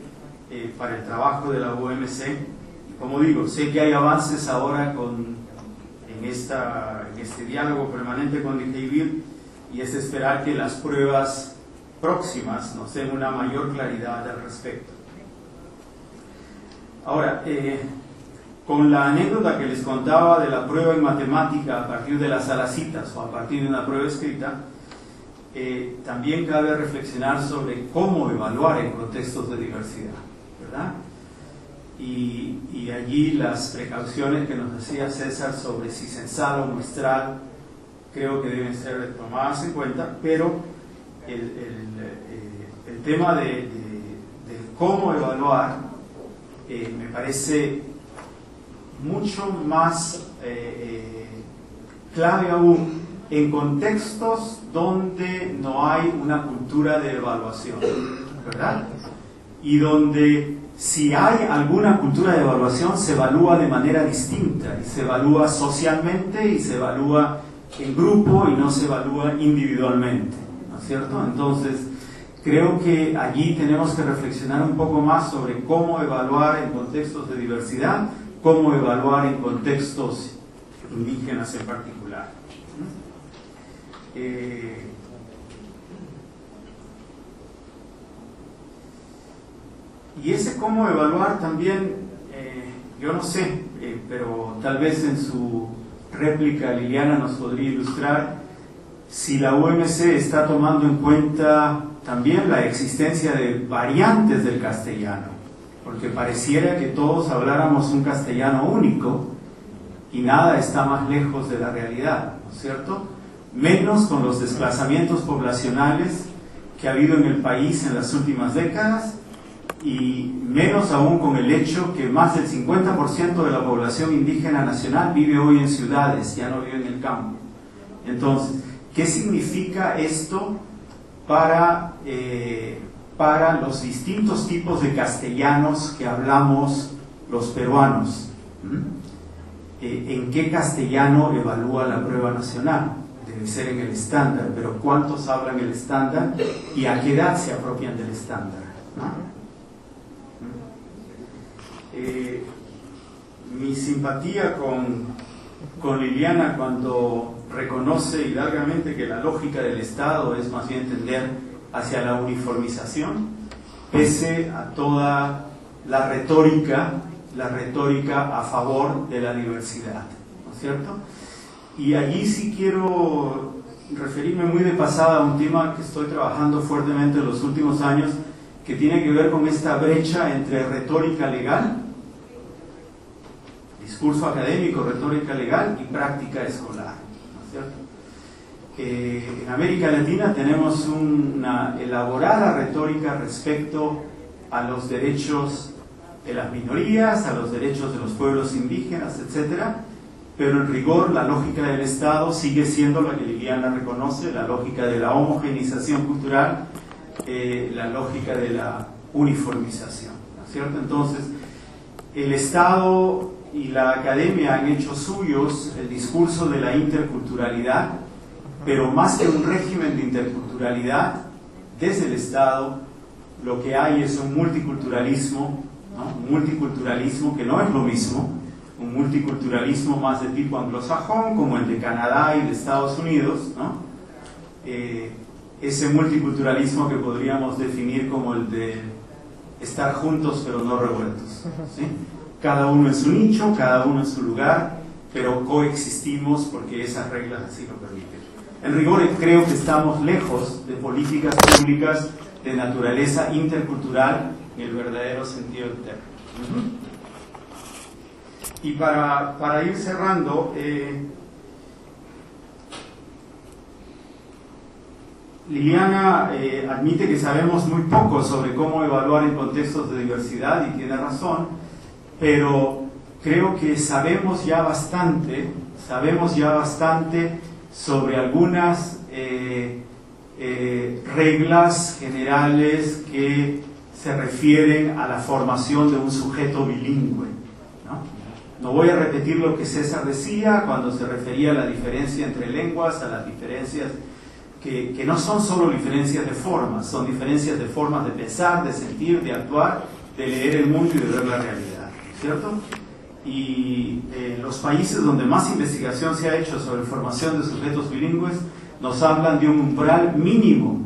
para el trabajo de la UMC. Y como digo, sé que hay avances ahora en este diálogo permanente con DIJEIBIR, y es esperar que las pruebas próximas nos den una mayor claridad al respecto. Ahora, con la anécdota que les contaba de la prueba en matemática a partir de las salacitas o a partir de una prueba escrita, también cabe reflexionar sobre cómo evaluar en contextos de diversidad, ¿verdad? Y allí las precauciones que nos decía César sobre si censal o muestral creo que deben ser tomadas en cuenta, pero el tema de cómo evaluar me parece mucho más clave aún en contextos donde no hay una cultura de evaluación, ¿verdad? Y donde si hay alguna cultura de evaluación se evalúa de manera distinta, y se evalúa socialmente y se evalúa en grupo y no se evalúa individualmente, ¿no es cierto? Entonces creo que allí tenemos que reflexionar un poco más sobre cómo evaluar en contextos de diversidad, cómo evaluar en contextos indígenas en particular. Y ese cómo evaluar también, yo no sé, pero tal vez en su réplica Liliana nos podría ilustrar si la UMC está tomando en cuenta también la existencia de variantes del castellano, porque pareciera que todos habláramos un castellano único y nada está más lejos de la realidad, ¿no es cierto? Menos con los desplazamientos poblacionales que ha habido en el país en las últimas décadas, y menos aún con el hecho que más del 50% de la población indígena nacional vive hoy en ciudades, ya no vive en el campo. Entonces, ¿qué significa esto para los distintos tipos de castellanos que hablamos los peruanos? ¿En qué castellano evalúa la prueba nacional? Debe ser en el estándar, pero ¿cuántos hablan el estándar y a qué edad se apropian del estándar? Mi simpatía con Liliana cuando reconoce hidalgamente que la lógica del Estado es más bien tender hacia la uniformización, pese a toda la retórica a favor de la diversidad, ¿no es cierto? Y allí sí quiero referirme muy de pasada a un tema que estoy trabajando fuertemente en los últimos años, que tiene que ver con esta brecha entre retórica legal, discurso académico, retórica legal y práctica escolar, ¿no es cierto? En América Latina tenemos una elaborada retórica respecto a los derechos de las minorías, a los derechos de los pueblos indígenas, etcétera, pero en rigor la lógica del Estado sigue siendo la que Liliana reconoce, la lógica de la homogenización cultural, la lógica de la uniformización, ¿no es cierto? Entonces, el Estado y la academia han hecho suyos el discurso de la interculturalidad, pero más que un régimen de interculturalidad, desde el Estado lo que hay es un multiculturalismo, ¿no? Un multiculturalismo que no es lo mismo, un multiculturalismo más de tipo anglosajón, como el de Canadá y de Estados Unidos, ¿no? Ese multiculturalismo que podríamos definir como el de estar juntos pero no revueltos, ¿sí? Cada uno en su nicho, cada uno en su lugar, pero coexistimos porque esas reglas así lo permiten. En rigor, creo que estamos lejos de políticas públicas de naturaleza intercultural en el verdadero sentido del término. Y para ir cerrando, Liliana admite que sabemos muy poco sobre cómo evaluar en contextos de diversidad, y tiene razón, pero creo que sabemos ya bastante sobre algunas reglas generales que se refieren a la formación de un sujeto bilingüe, ¿no? No voy a repetir lo que César decía cuando se refería a la diferencia entre lenguas, a las diferencias que no son solo diferencias de formas, son diferencias de formas de pensar, de sentir, de actuar, de leer el mundo y de ver la realidad, ¿cierto? Y los países donde más investigación se ha hecho sobre formación de sujetos bilingües nos hablan de un umbral mínimo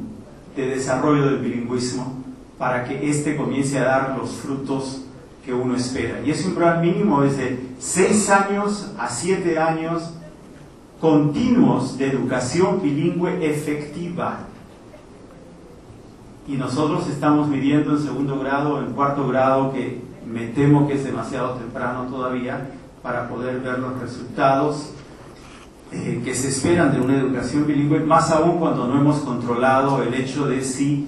de desarrollo del bilingüismo para que éste comience a dar los frutos que uno espera. Y ese umbral mínimo es de 6 años a 7 años continuos de educación bilingüe efectiva. Y nosotros estamos midiendo en segundo grado, en cuarto grado, que me temo que es demasiado temprano todavía para poder ver los resultados que se esperan de una educación bilingüe, más aún cuando no hemos controlado el hecho de si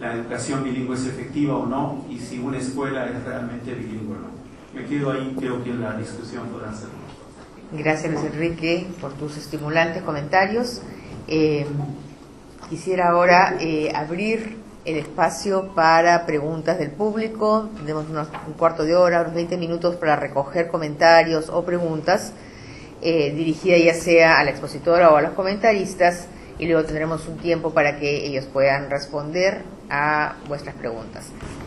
la educación bilingüe es efectiva o no, y si una escuela es realmente bilingüe o no. Me quedo ahí, creo que en la discusión podrán ser. Gracias, Luis Enrique, por tus estimulantes comentarios. Quisiera ahora abrir el espacio para preguntas del público. Tenemos un cuarto de hora, unos 20 minutos para recoger comentarios o preguntas dirigidas ya sea a la expositora o a los comentaristas, y luego tendremos un tiempo para que ellos puedan responder a vuestras preguntas.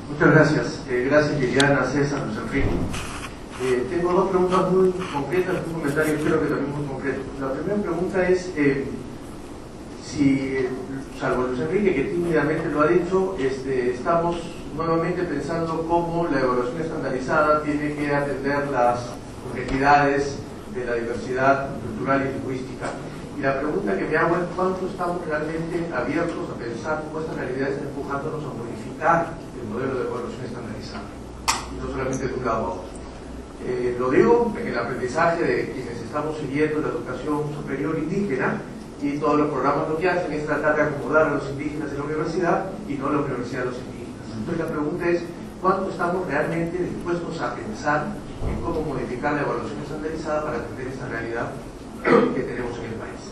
Muchas gracias. Gracias, Liliana, César, Luis Enrique. Tengo dos preguntas muy concretas, un comentario creo que también muy concreto. La primera pregunta es si, salvo Luis Enrique, que tímidamente lo ha dicho, estamos nuevamente pensando cómo la evaluación estandarizada tiene que atender las complejidades de la diversidad cultural y lingüística. Y la pregunta que me hago es cuánto estamos realmente abiertos a pensar cómo esta realidad está empujándonos a modificar el modelo de evaluación estandarizada, y no solamente de un lado a otro. Lo digo en el aprendizaje de quienes estamos siguiendo la educación superior indígena, y todos los programas lo que hacen es tratar de acomodar a los indígenas en la universidad y no la universidad a los indígenas. Entonces la pregunta es, ¿cuánto estamos realmente dispuestos a pensar en cómo modificar la evaluación estandarizada para atender esta realidad que tenemos en el país?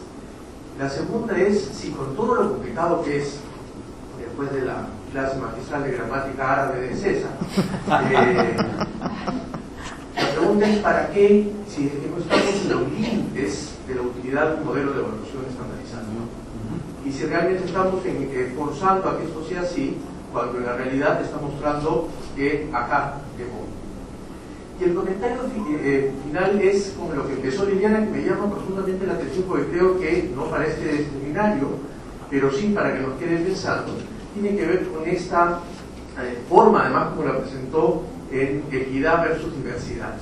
La segunda es, si con todo lo complicado que es, después de la clase magistral de gramática árabe de César, la pregunta es para qué, si es que no estamos en los límites de la utilidad de un modelo de evaluación estandarizada, y si realmente estamos forzando a que esto sea así, cuando en la realidad está mostrando que acá debo. Y el comentario final es con lo que empezó Liliana, que me llama profundamente la atención, porque creo que no para este seminario, pero sí para que nos quede pensando, tiene que ver con esta forma, además como la presentó, en equidad versus diversidad.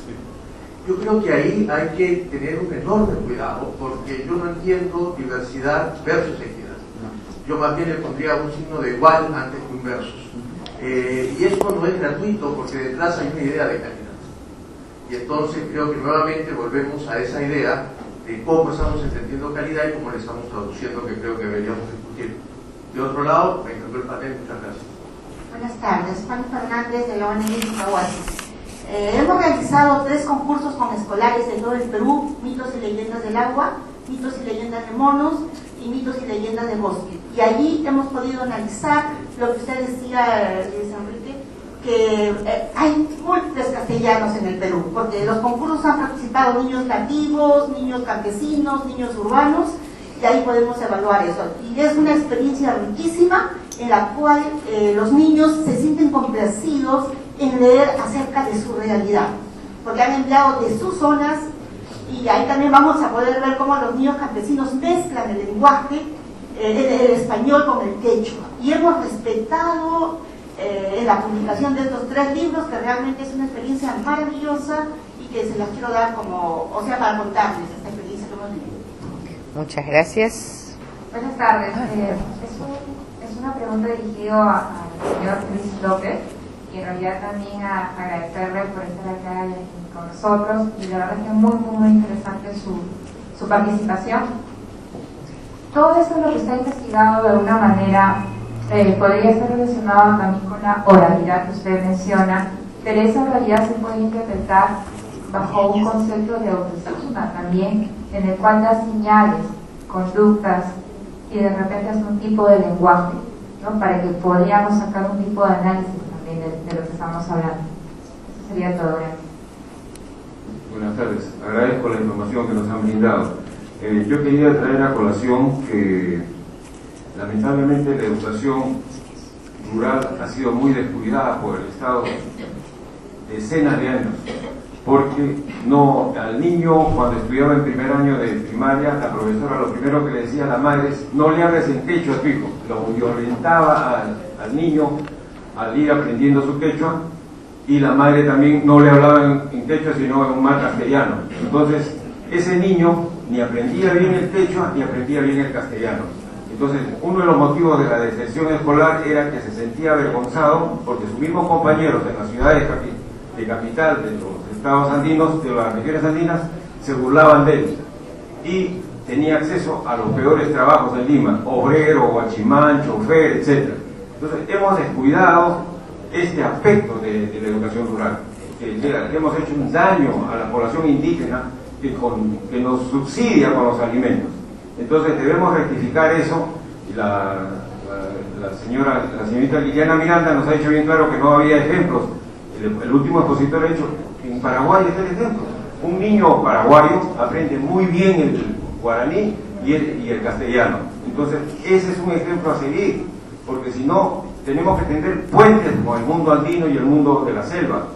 Yo creo que ahí hay que tener un enorme cuidado, porque yo no entiendo diversidad versus equidad. Yo más bien le pondría un signo de igual antes que un versus. Y esto no es gratuito, porque detrás hay una idea de calidad. Y entonces creo que nuevamente volvemos a esa idea de cómo estamos entendiendo calidad y cómo le estamos traduciendo, que creo que deberíamos discutir. De otro lado, me encantó el panel, muchas gracias. Buenas tardes, Juan Fernández de la ONG Cahuasi. Hemos realizado 3 concursos con escolares de todo el Perú: mitos y leyendas del agua, mitos y leyendas de monos y mitos y leyendas de bosque. Y allí hemos podido analizar lo que usted decía, Luis Enrique, que hay múltiples castellanos en el Perú, porque los concursos han participado niños nativos, niños campesinos, niños urbanos, y ahí podemos evaluar eso. Y es una experiencia riquísima en la cual los niños se sienten complacidos en leer acerca de su realidad, porque han empleado de sus zonas, y ahí también vamos a poder ver cómo los niños campesinos mezclan el lenguaje, el español con el quechua, y hemos respetado en la publicación de estos 3 libros, que realmente es una experiencia maravillosa y que se las quiero dar como, o sea, para contarles esta experiencia que hemos vivido. Muchas gracias. Buenas tardes. Es una pregunta dirigida al señor Luis López, y en realidad también a agradecerle por estar acá con nosotros, y la verdad es que es muy interesante su participación. Todo eso lo que está investigado de alguna manera podría ser relacionado también con la oralidad que usted menciona, pero esa oralidad se puede interpretar bajo un concepto de autoestima también, en el cual da señales, conductas, y de repente es un tipo de lenguaje, ¿no? Para que podamos sacar un tipo de análisis también de lo que estamos hablando. Eso sería todo. Gracias. Buenas tardes, agradezco la información que nos han brindado. Yo quería traer a colación que lamentablemente la educación rural ha sido muy descuidada por el Estado decenas de años, porque no, al niño cuando estudiaba en primer año de primaria, la profesora lo primero que le decía a las madres: no le hables en quechua a tu hijo. Lo violentaba al niño al ir aprendiendo su quechua, y la madre también no le hablaba en quechua sino en un mal castellano. Entonces ese niño ni aprendía bien el quechua ni aprendía bien el castellano. Entonces uno de los motivos de la deserción escolar era que se sentía avergonzado porque sus mismos compañeros en las ciudades de capital, de los estados andinos, de las regiones andinas, se burlaban de él, y tenía acceso a los peores trabajos en Lima: obrero, guachimán, chofer, etc. Entonces hemos descuidado este aspecto de la educación rural, que hemos hecho un daño a la población indígena que nos subsidia con los alimentos. Entonces debemos rectificar eso. Y la señorita Liliana Miranda nos ha dicho bien claro que no había ejemplos. El último expositor ha dicho: en Paraguay está el ejemplo. Un niño paraguayo aprende muy bien el guaraní y el castellano. Entonces ese es un ejemplo a seguir, porque si no, tenemos que tender puentes con el mundo andino y el mundo de la selva,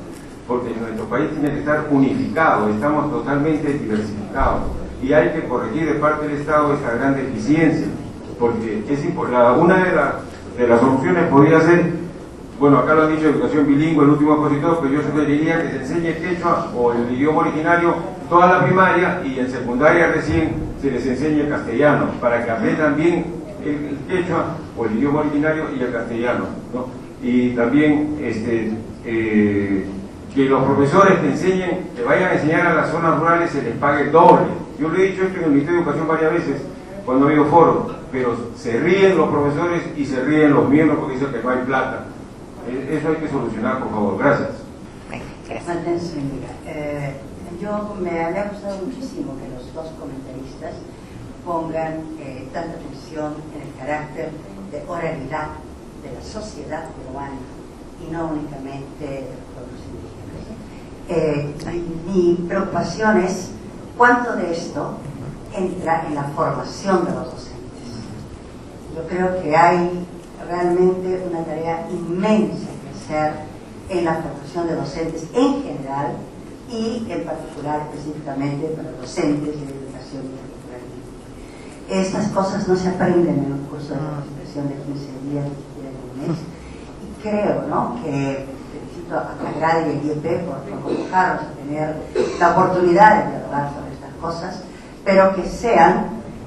porque nuestro país tiene que estar unificado. Estamos totalmente diversificados, y hay que corregir de parte del Estado esta gran deficiencia, porque una de las soluciones podría ser, bueno, acá lo han dicho, educación bilingüe, el último expositor, pero yo sugeriría que se enseñe quechua o el idioma originario toda la primaria, y en secundaria recién se les enseñe castellano, para que aprendan bien el quechua o el idioma originario y el castellano, ¿no? Y también que los profesores que enseñen, que vayan a enseñar a las zonas rurales, se les pague doble. Yo le he dicho esto en el Ministerio de Educación varias veces, cuando ha habido foro, pero se ríen los profesores y se ríen los miembros porque dicen que no hay plata. Eso hay que solucionar, por favor. Gracias. Yo me había gustado muchísimo que los dos comentaristas pongan tanta atención en el carácter de oralidad de la sociedad peruana y no únicamente de los pueblos indígenas. Mi preocupación es cuánto de esto entra en la formación de los docentes. Yo creo que hay realmente una tarea inmensa que hacer en la formación de docentes en general y en particular específicamente para docentes de educación multicultural. Estas cosas no se aprenden en un curso de capacitación de 15 días, ni siquiera en un mes. Y creo, ¿no?, que felicito a Grade y el IEP por convocarnos a tener la oportunidad de dialogar sobre estas cosas, pero que sean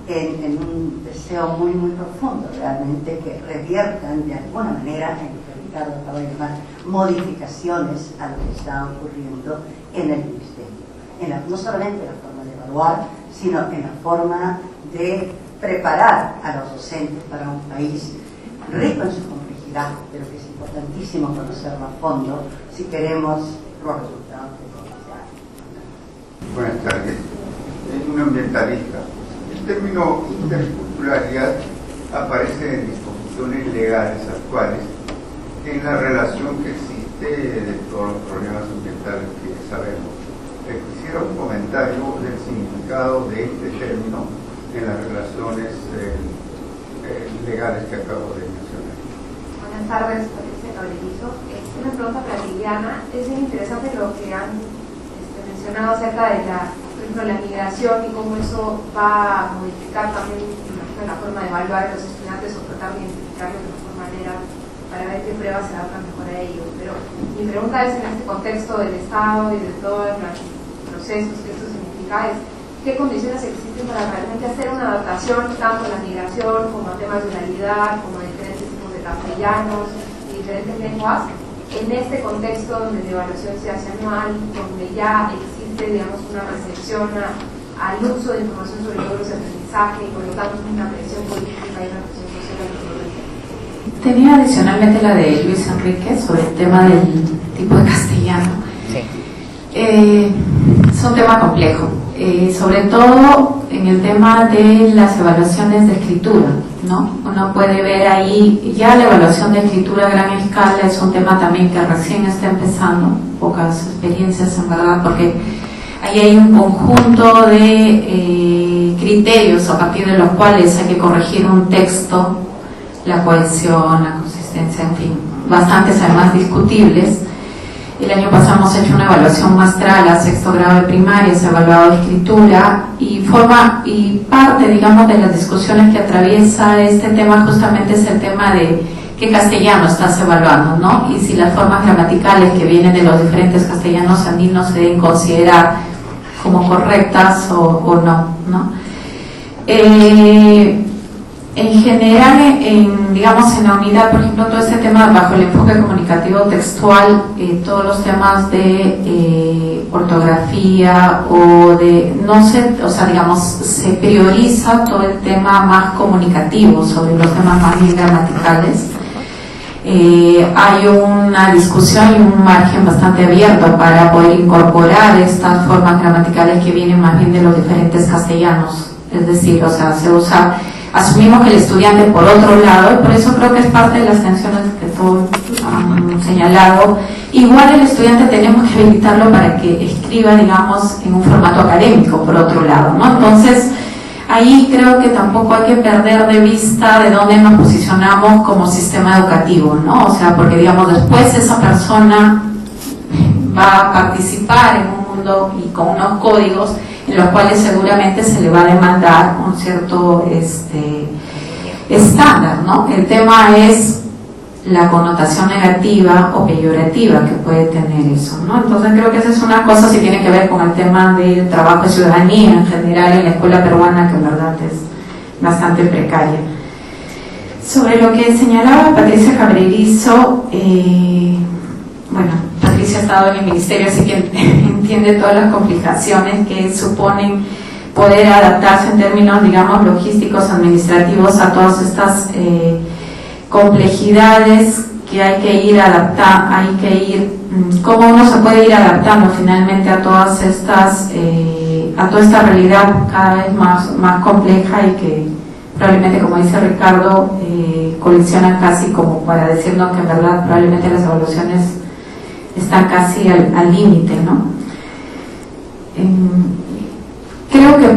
en un deseo muy, muy profundo, realmente, que reviertan de alguna manera, en lo que Ricardo acaba de llamar, modificaciones a lo que está ocurriendo en el Ministerio. No solamente en la forma de evaluar, sino en la forma de preparar a los docentes para un país rico en su complejidad, pero que es importantísimo conocerlo a fondo si queremos los resultados que deseamos. Buenas tardes. Es un ambientalista. El término interculturalidad aparece en disposiciones legales actuales en la relación que existe de todos los problemas ambientales que sabemos. Quisiera un comentario del significado de este término en las relaciones legales que acabo de mencionar. Buenas tardes, Patricia Cabrerizo. Una pregunta para Liliana. Es interesante lo que han mencionado acerca de por ejemplo, la migración y cómo eso va a modificar también la forma de evaluar a los estudiantes o tratar de identificarlos de mejor manera para ver qué pruebas se adaptan mejor a ellos. Pero mi pregunta es, en este contexto del Estado y de todos los procesos que esto significa, es qué condiciones existen para realmente hacer una adaptación tanto a la migración como a temas de oralidad, como a diferentes tipos de castellanos y diferentes lenguas, en este contexto donde la evaluación se hace anual, donde ya existe, digamos, una recepción al uso de información sobre logros de aprendizaje y por lo tanto una presión política y una presión social. Tenía adicionalmente la de Luis Enrique sobre el tema del tipo de castellano. Sí. Es un tema complejo, sobre todo en el tema de las evaluaciones de escritura, ¿no? Uno puede ver ahí, ya la evaluación de escritura a gran escala es un tema también que recién está empezando, pocas experiencias en verdad, porque ahí hay un conjunto de criterios a partir de los cuales hay que corregir un texto, la cohesión, la consistencia, en fin, bastantes además discutibles. El año pasado hemos hecho una evaluación muestral a sexto grado de primaria, se ha evaluado escritura y parte, digamos, de las discusiones que atraviesa este tema justamente es el tema de qué castellano estás evaluando, ¿no? Y si las formas gramaticales que vienen de los diferentes castellanos andinos se deben considerar como correctas o no, ¿no? En general, digamos, en la unidad, por ejemplo, todo este tema bajo el enfoque comunicativo textual, todos los temas de ortografía o de, no sé, o sea, digamos, se prioriza todo el tema más comunicativo sobre los temas más bien gramaticales. Hay una discusión y un margen bastante abierto para poder incorporar estas formas gramaticales que vienen más bien de los diferentes castellanos, es decir, o sea, asumimos que el estudiante por otro lado, y por eso creo que es parte de las tensiones que todos han señalado, igual el estudiante tenemos que habilitarlo para que escriba, digamos, en un formato académico por otro lado, ¿no? Entonces, ahí creo que tampoco hay que perder de vista de dónde nos posicionamos como sistema educativo, ¿no? O sea, porque digamos, después esa persona va a participar en un mundo y con unos códigos en los cuales seguramente se le va a demandar un cierto estándar, ¿no? El tema es la connotación negativa o peyorativa que puede tener eso, ¿no? Entonces creo que esa es una cosa si tiene que ver con el tema del trabajo de ciudadanía en general en la escuela peruana, que en verdad es bastante precaria. Sobre lo que señalaba Patricia Cabrerizo, bueno, Patricia ha estado en el ministerio, así que entiende todas las complicaciones que suponen poder adaptarse en términos, digamos, logísticos, administrativos a todas estas complejidades que hay que ir cómo uno se puede ir adaptando finalmente a todas estas, a toda esta realidad cada vez más compleja y que probablemente, como dice Ricardo, colisionan casi como para decirnos que en verdad probablemente las evaluaciones están casi al límite, ¿no? Creo que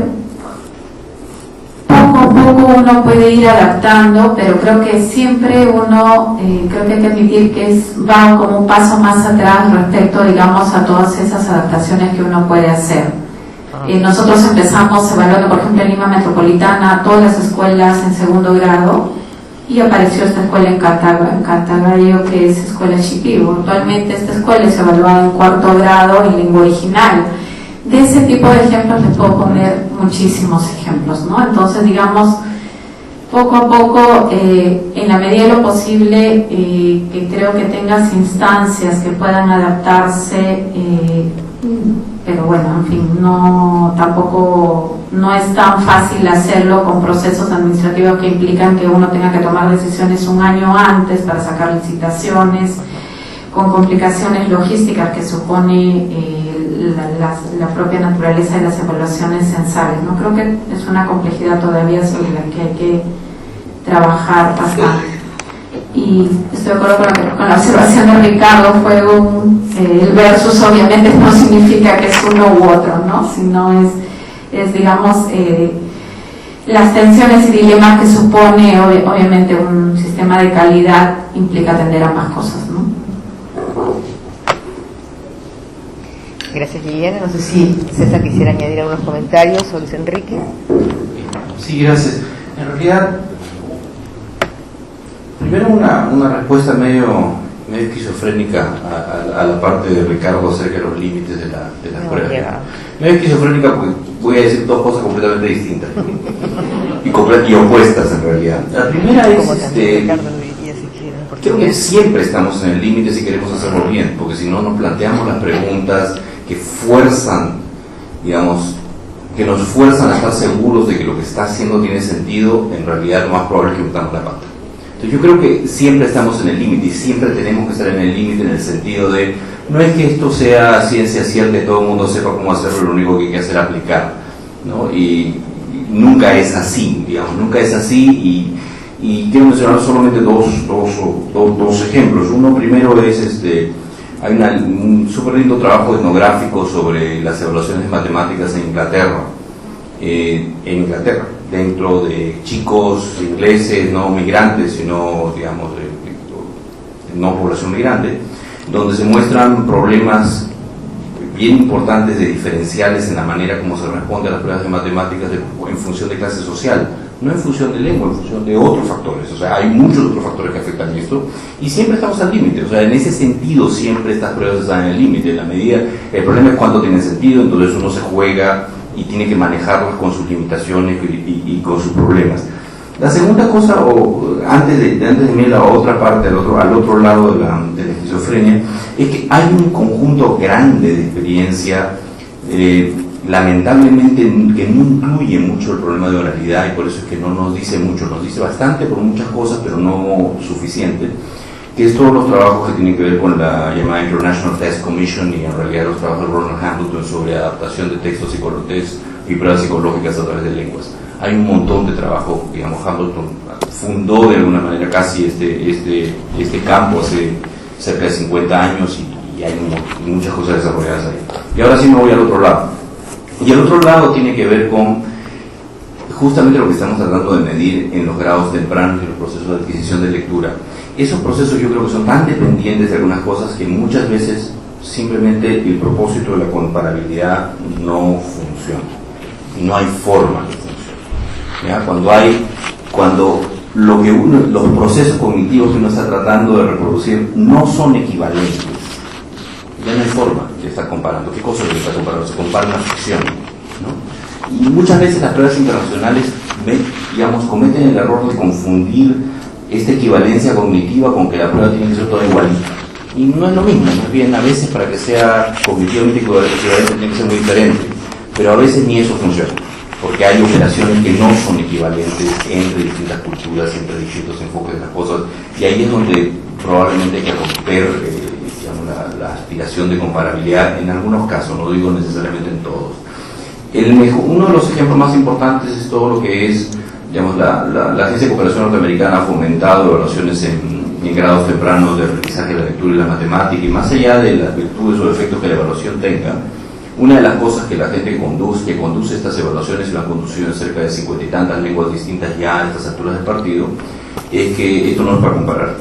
poco a poco uno puede ir adaptando, pero creo que siempre uno, creo que hay que admitir que va como un paso más atrás respecto, digamos, a todas esas adaptaciones que uno puede hacer. Nosotros empezamos evaluando, por ejemplo, en Lima Metropolitana, todas las escuelas en segundo grado, y apareció esta escuela en Cantagallo, que es Escuela Shipibo. Actualmente esta escuela es evaluada en cuarto grado en lengua original. De ese tipo de ejemplos les puedo poner muchísimos ejemplos, ¿no? Entonces, digamos, poco a poco, en la medida de lo posible, que creo que tengas instancias que puedan adaptarse, pero bueno, en fin, tampoco no es tan fácil hacerlo con procesos administrativos que implican que uno tenga que tomar decisiones un año antes para sacar licitaciones, con complicaciones logísticas que supone la propia naturaleza de las evaluaciones censales, ¿no? Creo que es una complejidad todavía sobre la que hay que trabajar bastante. Y estoy de acuerdo con la observación de Ricardo, el versus obviamente no significa que es uno u otro, ¿no? Sino es digamos, las tensiones y dilemas que supone obviamente un sistema de calidad implica atender ambas cosas, ¿no? Gracias, Liliana. No sé si César quisiera añadir algunos comentarios o Luis Enrique. Sí, gracias. En realidad, primero una respuesta medio esquizofrénica a la parte de Ricardo acerca de los límites de las pruebas. Medio esquizofrénica porque voy a decir dos cosas completamente distintas y opuestas en realidad. La primera es creo que siempre estamos en el límite si queremos hacerlo bien, porque si no nos planteamos las preguntas que fuerzan, digamos, que nos fuerzan a estar seguros de que lo que está haciendo tiene sentido, en realidad lo más probable es que metamos la pata. Entonces yo creo que siempre estamos en el límite y siempre tenemos que estar en el límite en el sentido de, no es que esto sea ciencia cierta y todo el mundo sepa cómo hacerlo, lo único que hay que hacer es aplicar, ¿no? Y nunca es así, digamos, nunca es así y quiero mencionar solamente dos ejemplos. Uno primero es hay un súper lindo trabajo etnográfico sobre las evaluaciones matemáticas en Inglaterra, dentro de chicos ingleses no migrantes, sino, digamos, de no población migrante, donde se muestran problemas bien importantes de diferenciales en la manera como se responde a las pruebas de matemáticas en función de clase social, no en función de lengua, en función de otros factores. O sea, hay muchos otros factores que afectan esto y siempre estamos al límite. O sea, en ese sentido siempre estas pruebas están en el límite. En la medida, el problema es cuando tienen sentido, entonces uno se juega y tiene que manejarlos con sus limitaciones y con sus problemas. La segunda cosa, antes de irme a la otra parte, al otro lado de la esquizofrenia, es que hay un conjunto grande de experiencia, lamentablemente, que no incluye mucho el problema de oralidad y por eso es que no nos dice mucho, nos dice bastante por muchas cosas, pero no suficiente, que es todos los trabajos que tienen que ver con la llamada International Test Commission y en realidad los trabajos de Ronald Hamilton sobre adaptación de textos y pruebas psicológicas a través de lenguas. Hay un montón de trabajo, digamos, Hamilton fundó de alguna manera casi este campo hace cerca de 50 años y hay muchas cosas desarrolladas ahí. Y ahora sí me voy al otro lado. Y el otro lado tiene que ver con justamente lo que estamos tratando de medir en los grados tempranos y los procesos de adquisición de lectura. Esos procesos yo creo que son tan dependientes de algunas cosas que muchas veces simplemente el propósito de la comparabilidad no funciona. No hay forma que funcione. ¿Ya? Cuando los procesos cognitivos que uno está tratando de reproducir no son equivalentes, ya no hay forma de estar comparando. ¿Qué cosa es lo que está comparando? Se compara una ficción, ¿no? Y muchas veces las pruebas internacionales, digamos, cometen el error de confundir esta equivalencia cognitiva con que la prueba tiene que ser toda igualita. Y no es lo mismo, más bien a veces para que sea cognitivamente equivalente tiene que ser muy diferente, pero a veces ni eso funciona, porque hay operaciones que no son equivalentes entre distintas culturas, entre distintos enfoques de las cosas, y ahí es donde probablemente hay que romper la aspiración de comparabilidad en algunos casos, no digo necesariamente en todos. Uno de los ejemplos más importantes es todo lo que es, digamos, la Agencia de Cooperación Norteamericana ha fomentado evaluaciones en grados tempranos de aprendizaje de la lectura y la matemática, y más allá de las virtudes o efectos que la evaluación tenga, una de las cosas que la gente que conduce estas evaluaciones, y lo han conducido en cerca de 50 y tantas lenguas distintas ya a estas alturas del partido, es que esto no es para comparar.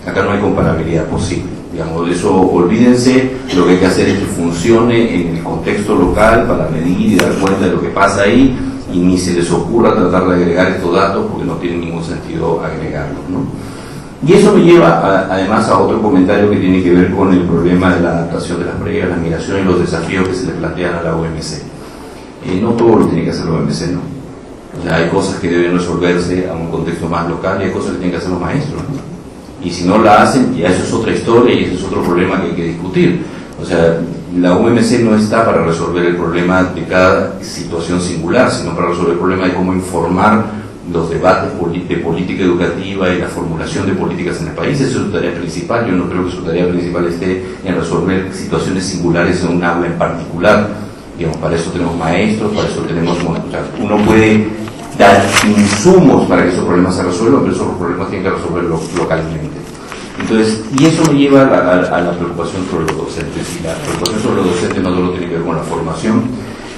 Acá no hay comparabilidad posible. Digamos, de eso olvídense, lo que hay que hacer es que funcione en el contexto local para medir y dar cuenta de lo que pasa ahí, y ni se les ocurra tratar de agregar estos datos porque no tiene ningún sentido agregarlos, ¿no? Y eso me lleva además a otro comentario que tiene que ver con el problema de la adaptación de las pruebas, la migración y los desafíos que se le plantean a la OMC. No todo lo tiene que hacer la OMC, ¿no? O sea, hay cosas que deben resolverse a un contexto más local y hay cosas que tienen que hacer los maestros, ¿no? Y si no la hacen, ya eso es otra historia y eso es otro problema que hay que discutir. O sea, la UMC no está para resolver el problema de cada situación singular, sino para resolver el problema de cómo informar los debates de política educativa y la formulación de políticas en el país. Esa es su tarea principal. Yo no creo que su tarea principal esté en resolver situaciones singulares en un aula en particular. Digamos, para eso tenemos maestros, para eso tenemos... O sea, uno puede dar insumos para que esos problemas se resuelvan, pero esos problemas tienen que resolverlos localmente. Entonces, y eso me lleva a la preocupación sobre los docentes. Y la preocupación sobre los docentes no solo tiene que ver con la formación,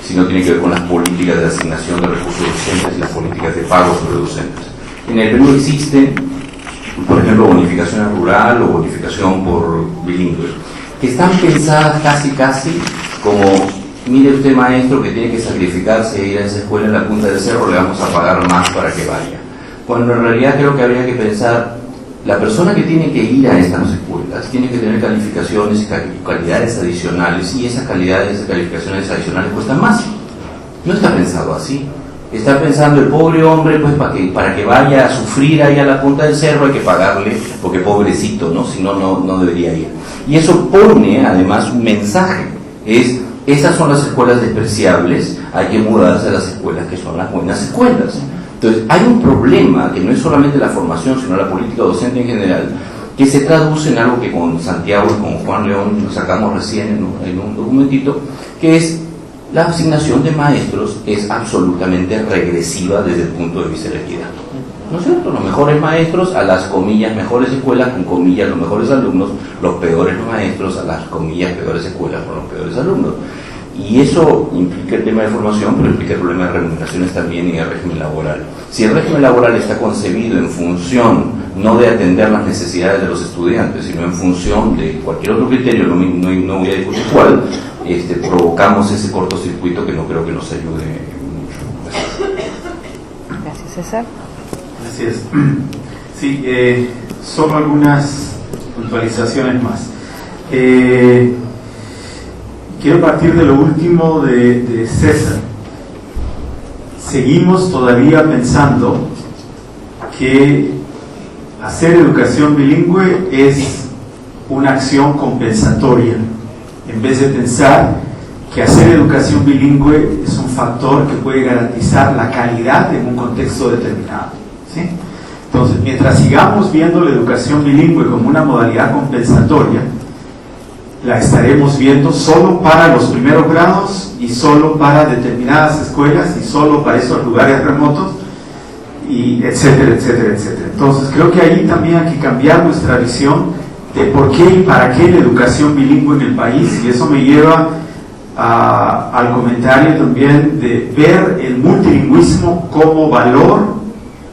sino tiene que ver con las políticas de asignación de recursos docentes y las políticas de pago sobre docentes. En el Perú existe, por ejemplo, bonificación rural o bonificación por bilingüe, que están pensadas casi como: mire usted, maestro, que tiene que sacrificarse e ir a esa escuela en la punta del cerro, le vamos a pagar más para que vaya. Cuando en realidad creo que habría que pensar, la persona que tiene que ir a estas escuelas tiene que tener calificaciones y calidades adicionales, y esas calidades y calificaciones adicionales cuestan más. No está pensado así. Está pensando el pobre hombre, pues para que vaya a sufrir ahí a la punta del cerro hay que pagarle, porque pobrecito, ¿no? Si no, no debería ir. Y eso pone además un mensaje, esas son las escuelas despreciables, hay que mudarse a las escuelas que son las buenas escuelas. Entonces, hay un problema que no es solamente la formación, sino la política docente en general, que se traduce en algo que con Santiago y con Juan León nos sacamos recién en un documentito, que es la asignación de maestros es absolutamente regresiva desde el punto de vista de la equidad. ¿No es cierto? Los mejores maestros a las comillas mejores escuelas, con comillas los mejores alumnos, los peores maestros a las comillas peores escuelas con los peores alumnos. Y eso implica el tema de formación, pero implica el problema de remuneraciones también y el régimen laboral. Si el régimen laboral está concebido en función no de atender las necesidades de los estudiantes, sino en función de cualquier otro criterio, no voy a discutir cuál, provocamos ese cortocircuito que no creo que nos ayude mucho. Gracias, César. Gracias. Sí, solo algunas puntualizaciones más. Quiero partir de lo último de César. Seguimos todavía pensando que hacer educación bilingüe es una acción compensatoria, en vez de pensar que hacer educación bilingüe es un factor que puede garantizar la calidad en un contexto determinado, ¿sí? Entonces, mientras sigamos viendo la educación bilingüe como una modalidad compensatoria, la estaremos viendo solo para los primeros grados y solo para determinadas escuelas y solo para esos lugares remotos, y etcétera, etcétera, etcétera. Entonces, creo que ahí también hay que cambiar nuestra visión de por qué y para qué la educación bilingüe en el país, y eso me lleva al comentario también de ver el multilingüismo como valor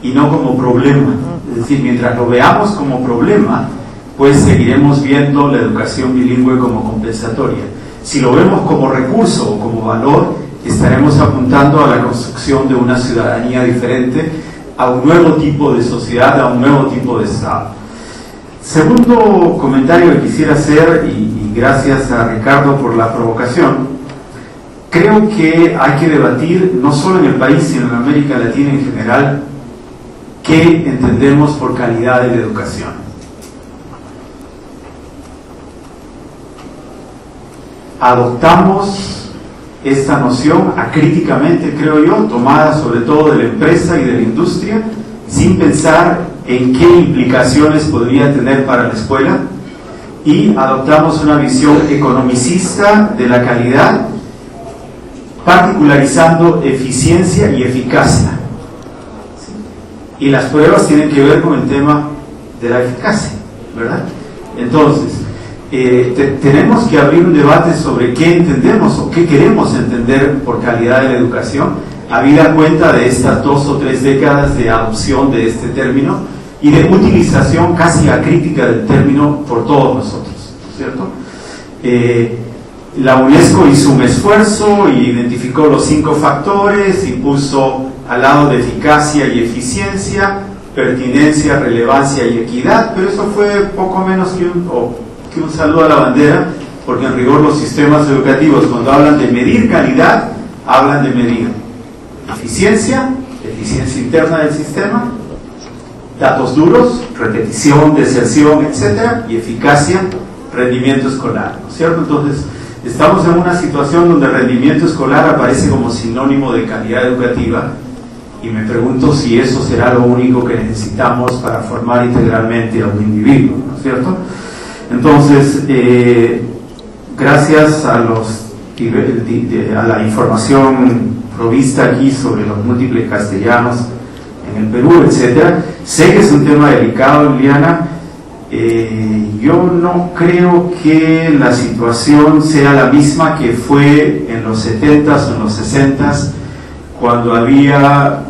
y no como problema. Es decir, mientras lo veamos como problema, pues seguiremos viendo la educación bilingüe como compensatoria. Si lo vemos como recurso o como valor, estaremos apuntando a la construcción de una ciudadanía diferente, a un nuevo tipo de sociedad, a un nuevo tipo de Estado. Segundo comentario que quisiera hacer, y gracias a Ricardo por la provocación, creo que hay que debatir, no solo en el país, sino en América Latina en general, qué entendemos por calidad de la educación. adoptamos esta noción acríticamente, creo yo, tomada sobre todo de la empresa y de la industria, sin pensar en qué implicaciones podría tener para la escuela, y adoptamos una visión economicista de la calidad, particularizando eficiencia y eficacia. Y las pruebas tienen que ver con el tema de la eficacia, ¿verdad? Entonces, tenemos que abrir un debate sobre qué entendemos o qué queremos entender por calidad de la educación, habida cuenta de estas 2 o 3 décadas de adopción de este término y de utilización casi acrítica del término por todos nosotros, ¿cierto? La UNESCO hizo un esfuerzo y identificó los 5 factores y puso al lado de eficacia y eficiencia, pertinencia, relevancia y equidad, pero eso fue poco menos que un saludo a la bandera, porque en rigor los sistemas educativos, cuando hablan de medir calidad, hablan de medir eficiencia interna del sistema, datos duros, repetición, deserción, etcétera, y eficacia, rendimiento escolar, ¿no es cierto? Entonces, estamos en una situación donde rendimiento escolar aparece como sinónimo de calidad educativa, y me pregunto si eso será lo único que necesitamos para formar integralmente a un individuo, ¿no es cierto? Entonces, gracias a la información provista aquí sobre los múltiples castellanos en el Perú, etcétera, sé que es un tema delicado, Liliana. Yo no creo que la situación sea la misma que fue en los 70s o en los 60s, cuando había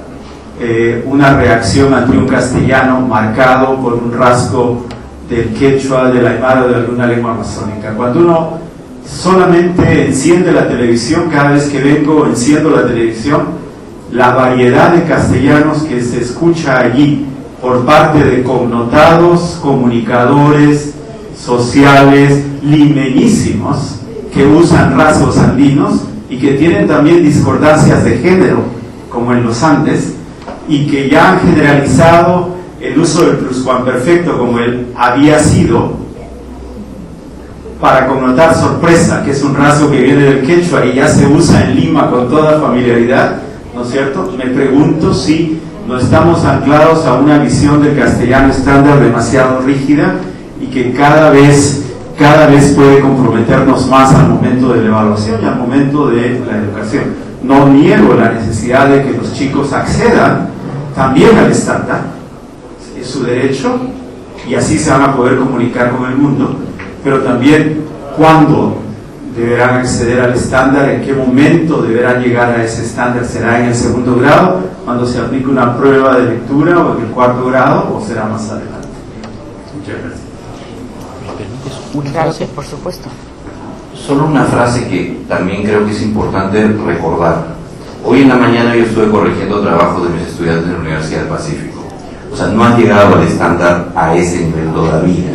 una reacción ante un castellano marcado por un rasgo del quechua, del aymara o de alguna lengua amazónica. Cuando uno solamente enciende la televisión, cada vez que enciendo la televisión, la variedad de castellanos que se escucha allí por parte de connotados, comunicadores, sociales, limeñísimos, que usan rasgos andinos y que tienen también discordancias de género, como en los Andes, y que ya han generalizado el uso del pluscuamperfecto como él había sido, para connotar sorpresa, que es un rasgo que viene del quechua y ya se usa en Lima con toda familiaridad, ¿no es cierto? Me pregunto si no estamos anclados a una visión del castellano estándar demasiado rígida y que cada vez puede comprometernos más al momento de la evaluación y al momento de la educación. No niego la necesidad de que los chicos accedan también al estándar, es su derecho, y así se van a poder comunicar con el mundo, pero también cuándo deberán acceder al estándar, en qué momento deberán llegar a ese estándar. ¿Será en el 2º grado, cuando se aplique una prueba de lectura, o en el 4º grado, o será más adelante? Muchas gracias. Claro que, por supuesto. Solo una frase que también creo que es importante recordar. Hoy en la mañana yo estuve corrigiendo trabajos de mis estudiantes de la Universidad del Pacífico. O sea, no han llegado al estándar a ese nivel todavía.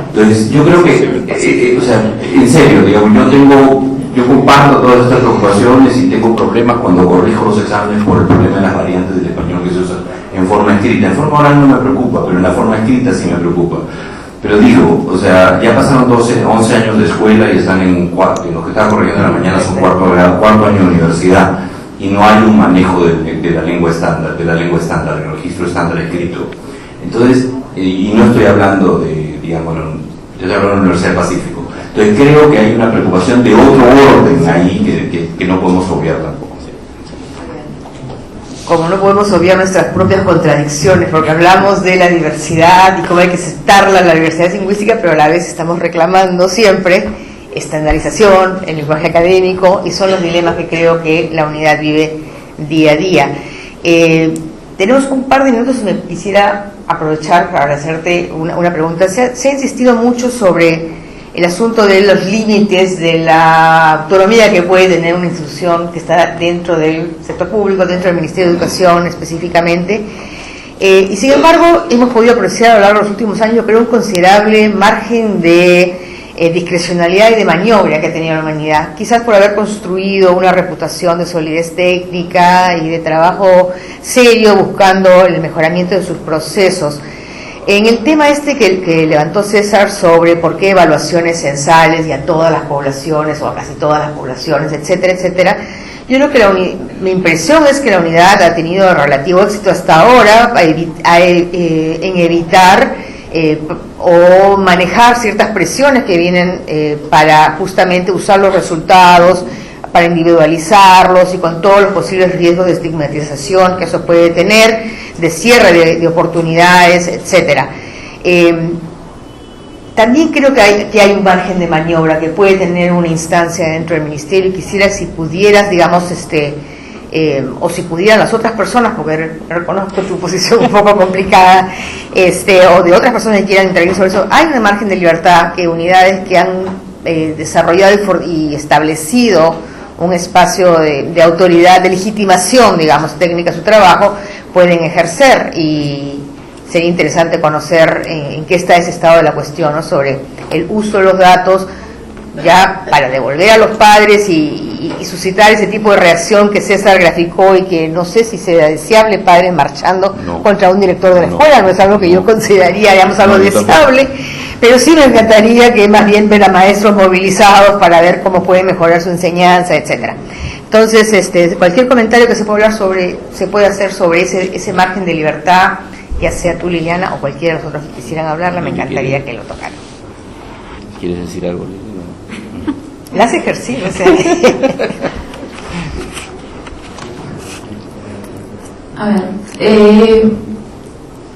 Entonces, yo creo que, o sea, en serio, digamos, yo comparto todas estas preocupaciones y tengo problemas cuando corrijo los exámenes por el problema de las variantes del español que se usan en forma escrita. En forma oral no me preocupa, pero en la forma escrita sí me preocupa. Pero digo, o sea, ya pasaron 11 años de escuela y están en los que estaba corrigiendo en la mañana son cuarto año de universidad, y no hay un manejo de la lengua estándar, del registro estándar escrito. Entonces, y no estoy hablando de, digamos, yo estoy hablando de la Universidad del Pacífico. Entonces creo que hay una preocupación de otro orden ahí que no podemos obviar tampoco. Como no podemos obviar nuestras propias contradicciones, porque hablamos de la diversidad y cómo hay que aceptarla, la diversidad lingüística, pero a la vez estamos reclamando siempre estandarización, el lenguaje académico, y son los dilemas que creo que la unidad vive día a día. Tenemos un par de minutos y me quisiera aprovechar para hacerte una pregunta. Se ha insistido mucho sobre el asunto de los límites de la autonomía que puede tener una institución que está dentro del sector público, dentro del Ministerio de Educación específicamente, y sin embargo hemos podido apreciar a lo largo de los últimos años, yo creo, un considerable margen de discrecionalidad y de maniobra que ha tenido la humanidad, quizás por haber construido una reputación de solidez técnica y de trabajo serio buscando el mejoramiento de sus procesos. En el tema que levantó César sobre por qué evaluaciones censales y a todas las poblaciones o a casi todas las poblaciones, etcétera, etcétera, yo creo que mi impresión es que la unidad ha tenido relativo éxito hasta ahora en evitar o manejar ciertas presiones que vienen para justamente usar los resultados, para individualizarlos y con todos los posibles riesgos de estigmatización que eso puede tener, de cierre de oportunidades, etcétera. También creo que hay un margen de maniobra que puede tener una instancia dentro del ministerio, y quisiera, si pudieras, digamos, o si pudieran las otras personas, porque reconozco tu posición un poco complicada, o de otras personas que quieran intervenir sobre eso, hay un margen de libertad que unidades que han desarrollado y establecido un espacio de autoridad, de legitimación, digamos, técnica a su trabajo, pueden ejercer, y sería interesante conocer en qué está ese estado de la cuestión, ¿no?, sobre el uso de los datos ya para devolver a los padres y suscitar ese tipo de reacción que César graficó, y que no sé si sea deseable, padres marchando contra un director de la escuela, no es algo que yo consideraría, digamos, algo deseable, pero sí me encantaría que más bien ver a maestros movilizados para ver cómo puede mejorar su enseñanza, etcétera. Entonces, cualquier comentario que se pueda hacer sobre ese margen de libertad, ya sea tú, Liliana, o cualquiera de los otros que quisieran hablarla, me encantaría que lo tocaran. ¿Quieres decir algo, Liliana? Las ejercicio, o sea. A ver,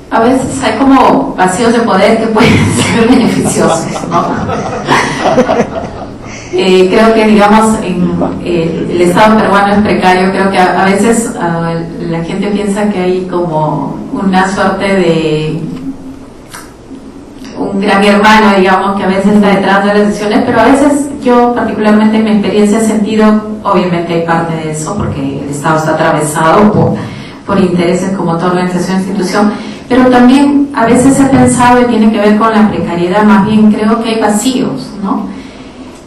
a veces hay como vacíos de poder que pueden ser beneficiosos, ¿no? Creo que, digamos, el Estado peruano es precario. Creo que a veces la gente piensa que hay como una suerte de un gran hermano, digamos, que a veces está detrás de las decisiones, pero a veces yo, particularmente en mi experiencia, he sentido, obviamente hay parte de eso, porque el Estado está atravesado por intereses como toda organización e institución, pero también a veces he pensado, y tiene que ver con la precariedad, más bien creo que hay vacíos, ¿no?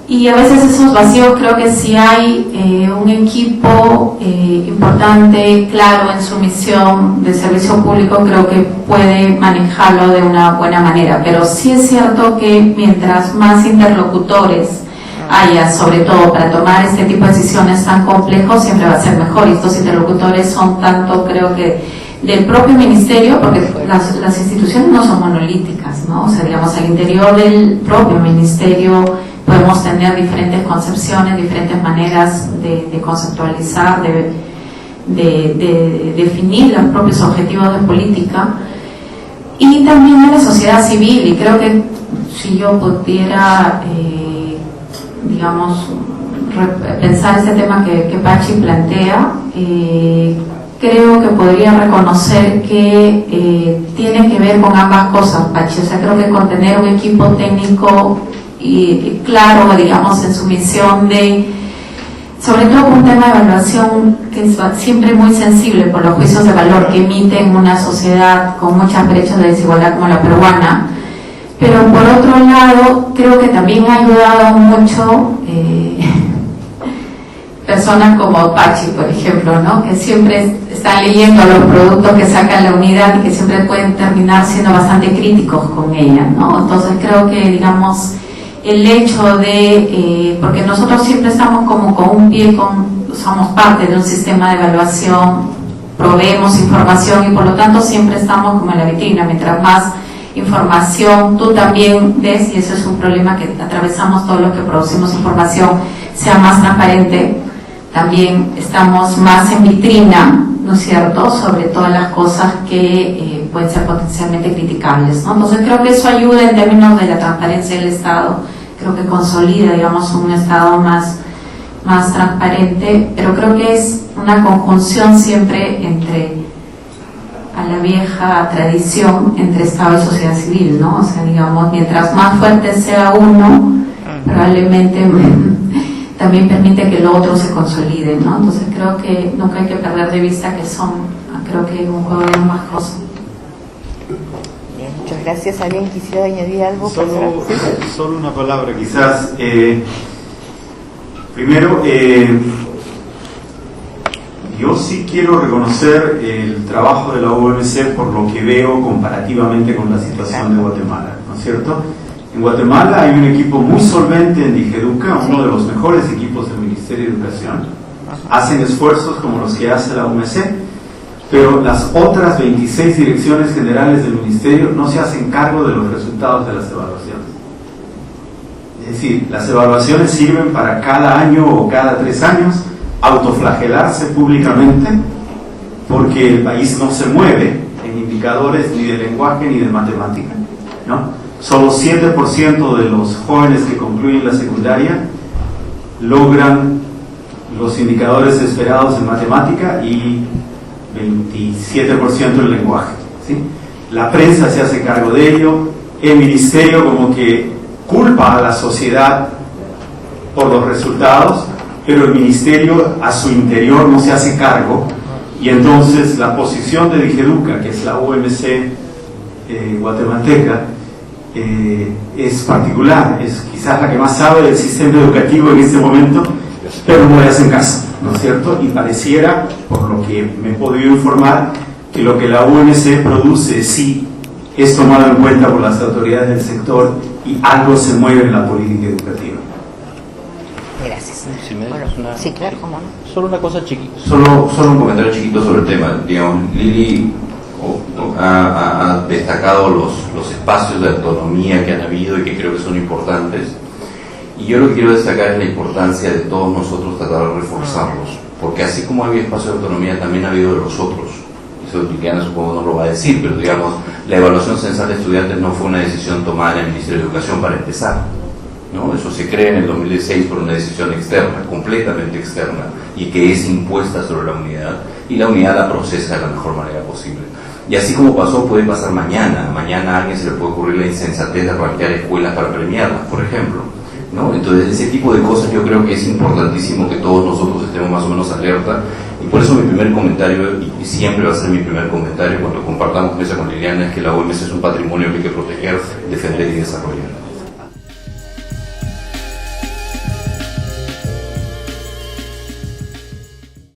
Y a veces esos vacíos, creo que si hay un equipo importante, claro en su misión de servicio público, creo que puede manejarlo de una buena manera. Pero sí es cierto que mientras más interlocutores haya, sobre todo para tomar este tipo de decisiones tan complejos, siempre va a ser mejor. Y estos interlocutores son tanto, creo que, del propio ministerio, porque las instituciones no son monolíticas, ¿no? O sea, digamos, al interior del propio ministerio podemos tener diferentes concepciones, diferentes maneras de conceptualizar, de definir los propios objetivos de política, y también de la sociedad civil. Y creo que si yo pudiera, digamos, pensar este tema que Pachi plantea, creo que podría reconocer que tiene que ver con ambas cosas, Pachi. O sea, creo que con tener un equipo técnico y claro, digamos, en su misión sobre todo con un tema de evaluación que es siempre muy sensible por los juicios de valor que emiten una sociedad con muchas brechas de desigualdad como la peruana. Pero por otro lado, creo que también ha ayudado mucho personas como Pachi, por ejemplo, ¿no?, que siempre están leyendo los productos que saca la unidad y que siempre pueden terminar siendo bastante críticos con ella, ¿no? Entonces creo que, digamos, el hecho de, porque nosotros siempre estamos como con un pie, somos parte de un sistema de evaluación, proveemos información y por lo tanto siempre estamos como en la vitrina. Mientras más información tú también ves, y eso es un problema que atravesamos todos los que producimos información, sea más transparente, también estamos más en vitrina, ¿no es cierto?, sobre todas las cosas que pueden ser potencialmente criticables, ¿no? Entonces creo que eso ayuda en términos de la transparencia del Estado, creo que consolida, digamos, un Estado más transparente, pero creo que es una conjunción siempre a la vieja tradición entre Estado y sociedad civil, ¿no? O sea, digamos, mientras más fuerte sea uno, probablemente también permite que lo otro se consolide, ¿no? Entonces creo que nunca hay que perder de vista que creo que un juego de ambas cosas. Bien, muchas gracias. ¿Alguien quisiera añadir algo? Solo una palabra, quizás. Primero, Yo sí quiero reconocer el trabajo de la UMC por lo que veo comparativamente con la situación de Guatemala, ¿no es cierto? En Guatemala hay un equipo muy solvente en Digeduca, uno de los mejores equipos del Ministerio de Educación. Hacen esfuerzos como los que hace la UMC, pero las otras 26 direcciones generales del Ministerio no se hacen cargo de los resultados de las evaluaciones. Es decir, las evaluaciones sirven para cada año o cada 3 años autoflagelarse públicamente porque el país no se mueve en indicadores ni de lenguaje ni de matemática, ¿no? Solo 7% de los jóvenes que concluyen la secundaria logran los indicadores esperados en matemática y 27% en lenguaje, ¿sí? La prensa se hace cargo de ello, el ministerio como que culpa a la sociedad por los resultados, pero el ministerio a su interior no se hace cargo, y entonces la posición de Digeduca, que es la UMC guatemalteca, es particular, es quizás la que más sabe del sistema educativo en este momento, pero no le hacen caso, ¿no es cierto? Y pareciera, por lo que me he podido informar, que lo que la UMC produce sí es tomado en cuenta por las autoridades del sector y algo se mueve en la política educativa. Gracias. Si me Bueno, das una- sí, claro, cómo no. Solo una cosa chiquita, solo un comentario chiquito sobre el tema. Digamos, Lili ha destacado los espacios de autonomía que han habido y que creo que son importantes. Y yo lo que quiero destacar es la importancia de todos nosotros tratar de reforzarlos, porque así como había espacio de autonomía, también ha habido de los otros. Eso Liliana supongo no lo va a decir, pero digamos, la evaluación censal de estudiantes no fue una decisión tomada en el Ministerio de Educación para empezar, ¿no? Eso se crea en el 2016 por una decisión externa, completamente externa, y que es impuesta sobre la unidad, y la unidad la procesa de la mejor manera posible. Y así como pasó, puede pasar mañana. Mañana a alguien se le puede ocurrir la insensatez de rankear escuelas para premiarlas, por ejemplo, ¿no? Entonces ese tipo de cosas yo creo que es importantísimo que todos nosotros estemos más o menos alerta, y por eso mi primer comentario, y siempre va a ser mi primer comentario cuando compartamos mesa con Liliana, es que la OMS es un patrimonio que hay que proteger, defender y desarrollar.